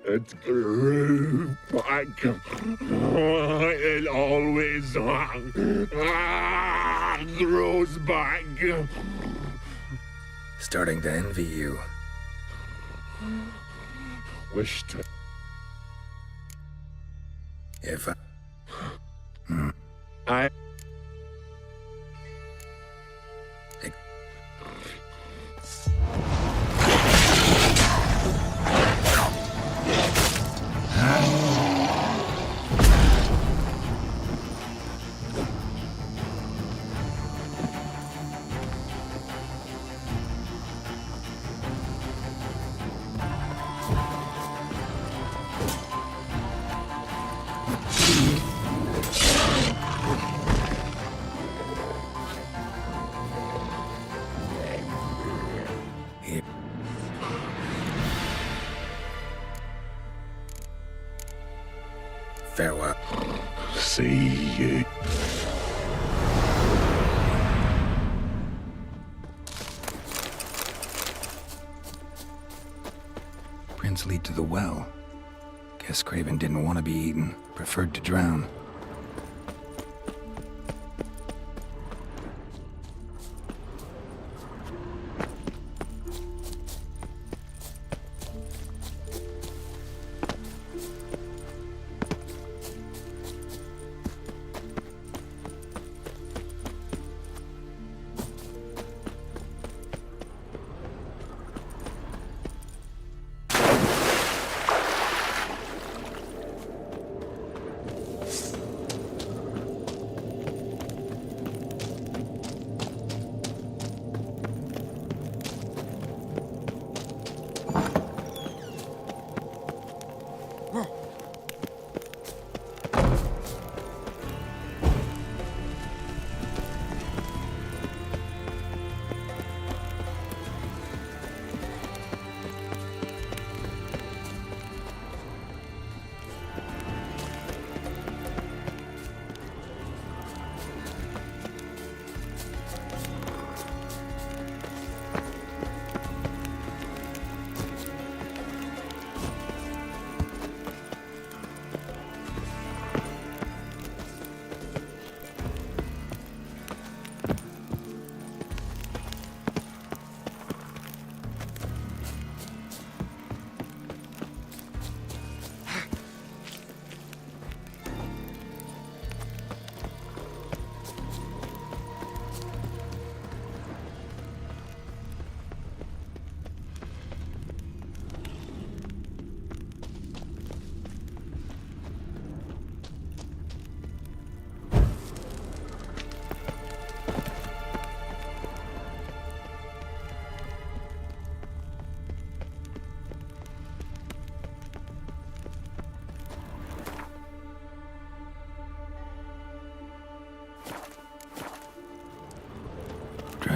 M: It grew back. It always grows back.
B: Starting to envy you.
M: Wished
B: If I...
M: I...
B: Farewell.
M: See you.
B: Prints lead to the well. Guess Craven didn't want to be eaten, preferred to drown.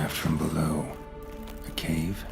B: shaft from below. A cave?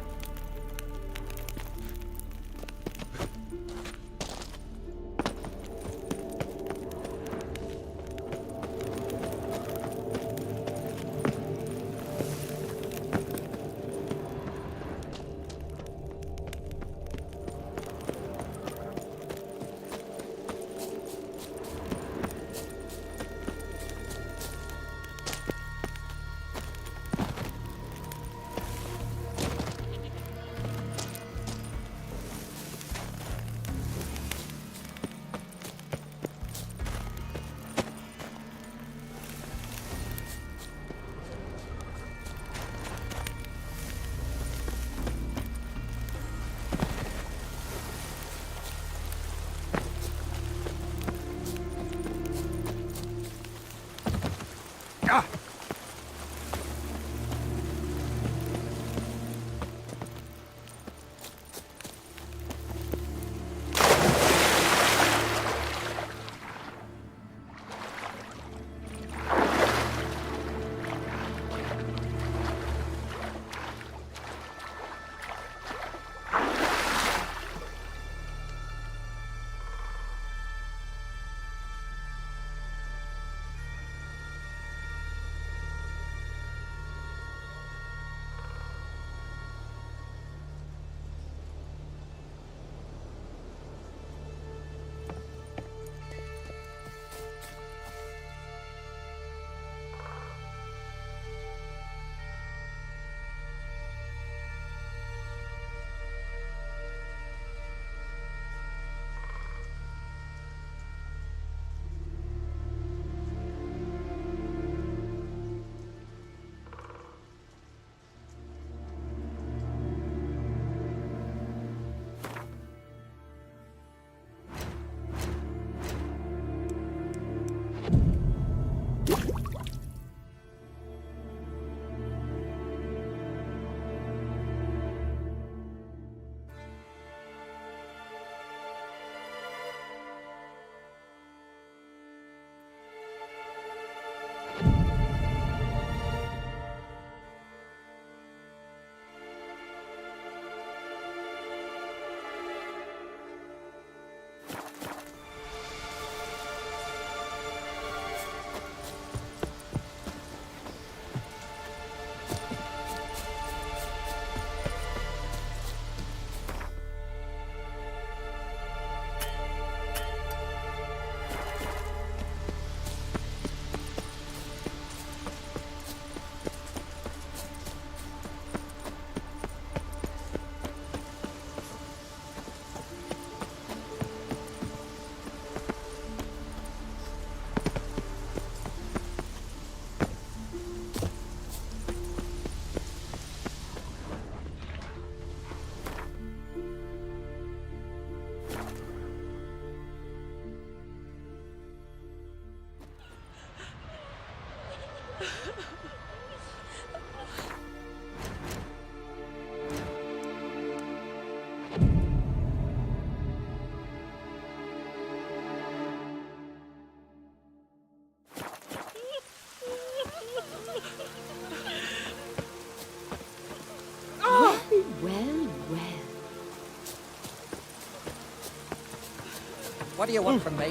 R: What do you want from me?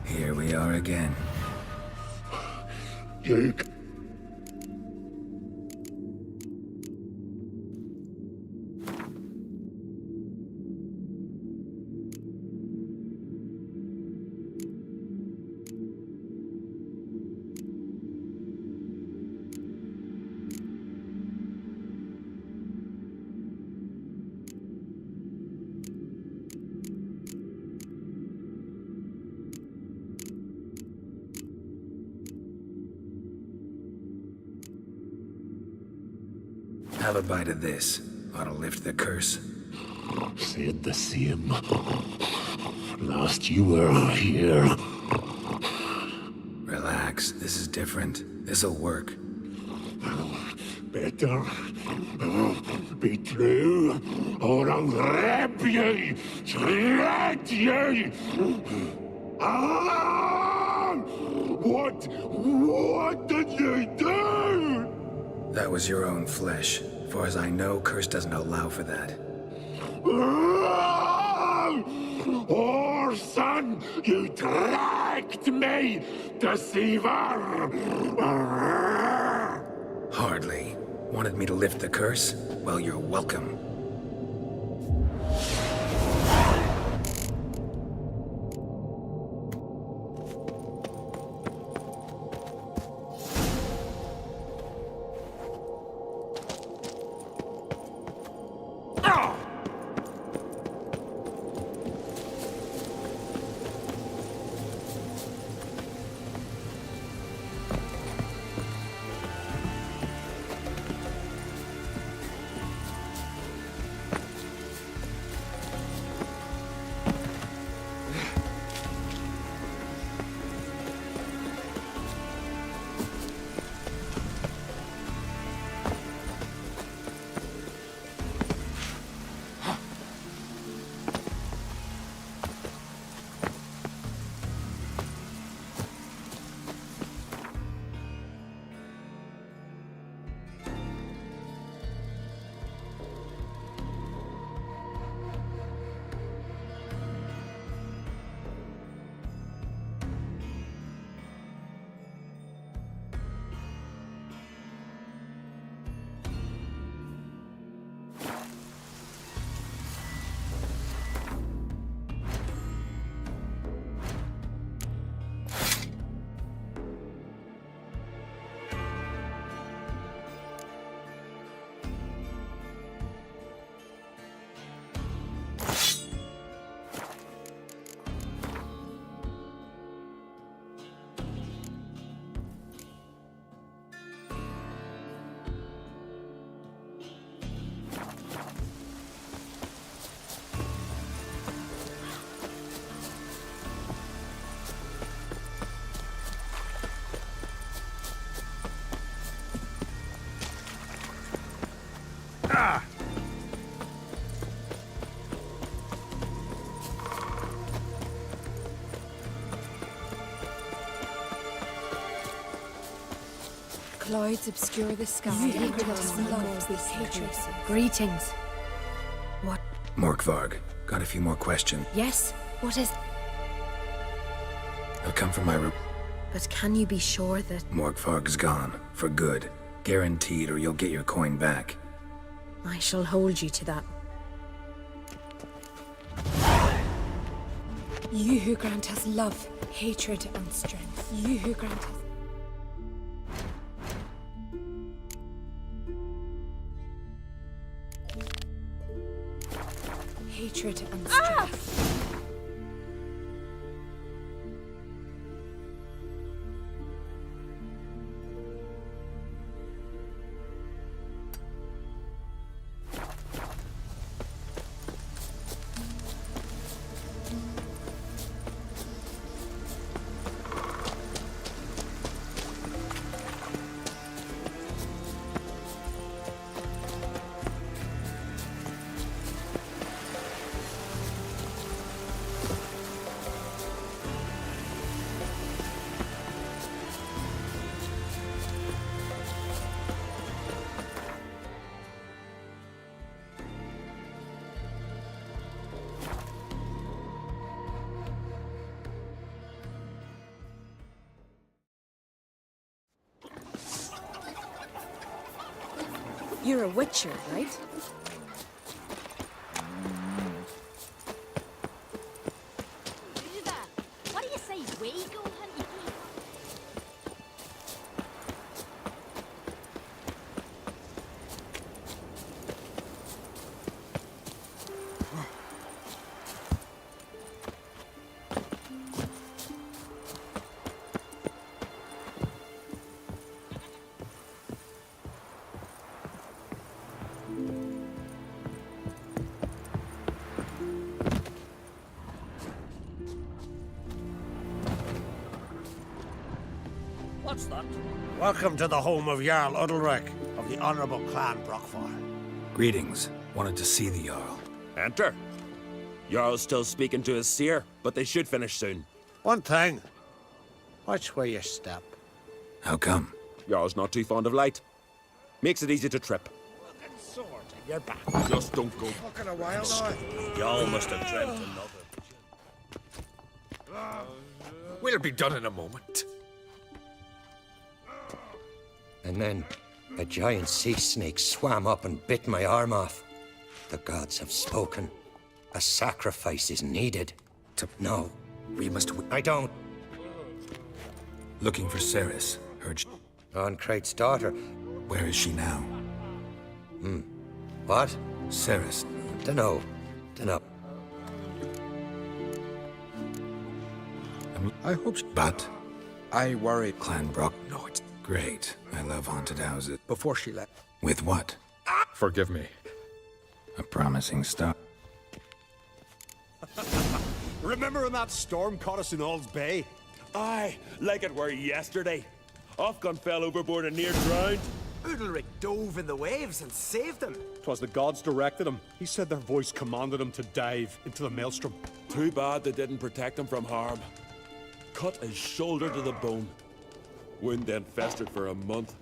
B: Here we are again.
M: Jake.
B: Have a bite of this. Ought to lift the curse.
M: Said the same. Last you were here.
B: Relax. This is different. This'll work.
M: Better be true, or I'll grab you, shred you. Ah! What did you do?
B: That was your own flesh. As far as I know, curse doesn't allow for that.
M: Oh, son, you tracked me, deceiver!
B: Hardly. Wanted me to lift the curse? Well, you're welcome.
Q: Clouds obscure the sky. Greetings. What?
B: Morkvarg. Got a few more questions.
Q: Yes? What is...
B: I've come from my room.
Q: But can you be sure that...
B: Morkvarg's gone. For good. Guaranteed, or you'll get your coin back.
Q: I shall hold you to that. You who grant us love, hatred, and strength. You who grant us... hatred and strength.
F: you're a witcher, right?
O: What do you say we go hunting?
L: What's that?
G: Welcome to the home of Jarl Udalric of the Honourable Clan Brockfar.
B: Greetings. Wanted to see the Jarl.
I: Enter. Jarl's still speaking to his seer, but they should finish soon.
G: One thing. Watch where you step.
B: How come?
I: Jarl's not too fond of light. Makes it easy to trip.
G: Fucking sword in your back.
I: Just don't go.
G: Fucking a while now.
L: Y'all must have dreamt another.
J: We'll be done in a moment.
G: And then a giant sea snake swam up and bit my arm off. The gods have spoken. A sacrifice is needed. No.
B: We must...
G: I don't.
B: Looking for Ceres. Heard...
G: On Crate's daughter.
B: Where is she now?
G: What?
B: Ceres.
G: Dunno.
P: I hope...
B: But...
P: I worry.
B: Clan Brock... No, it's great. I love haunted houses.
P: Before she left.
B: With what?
P: Forgive me.
B: A promising start.
D: Remember when that storm caught us in Ald's Bay?
I: Aye, like it were yesterday. Ofcon fell overboard and near drowned.
D: Udalric dove in the waves and saved him. 'Twas the gods directed him. He said their voice commanded him to dive into the maelstrom.
I: Too bad they didn't protect him from harm. Cut his shoulder to the bone. Wound then festered for a month.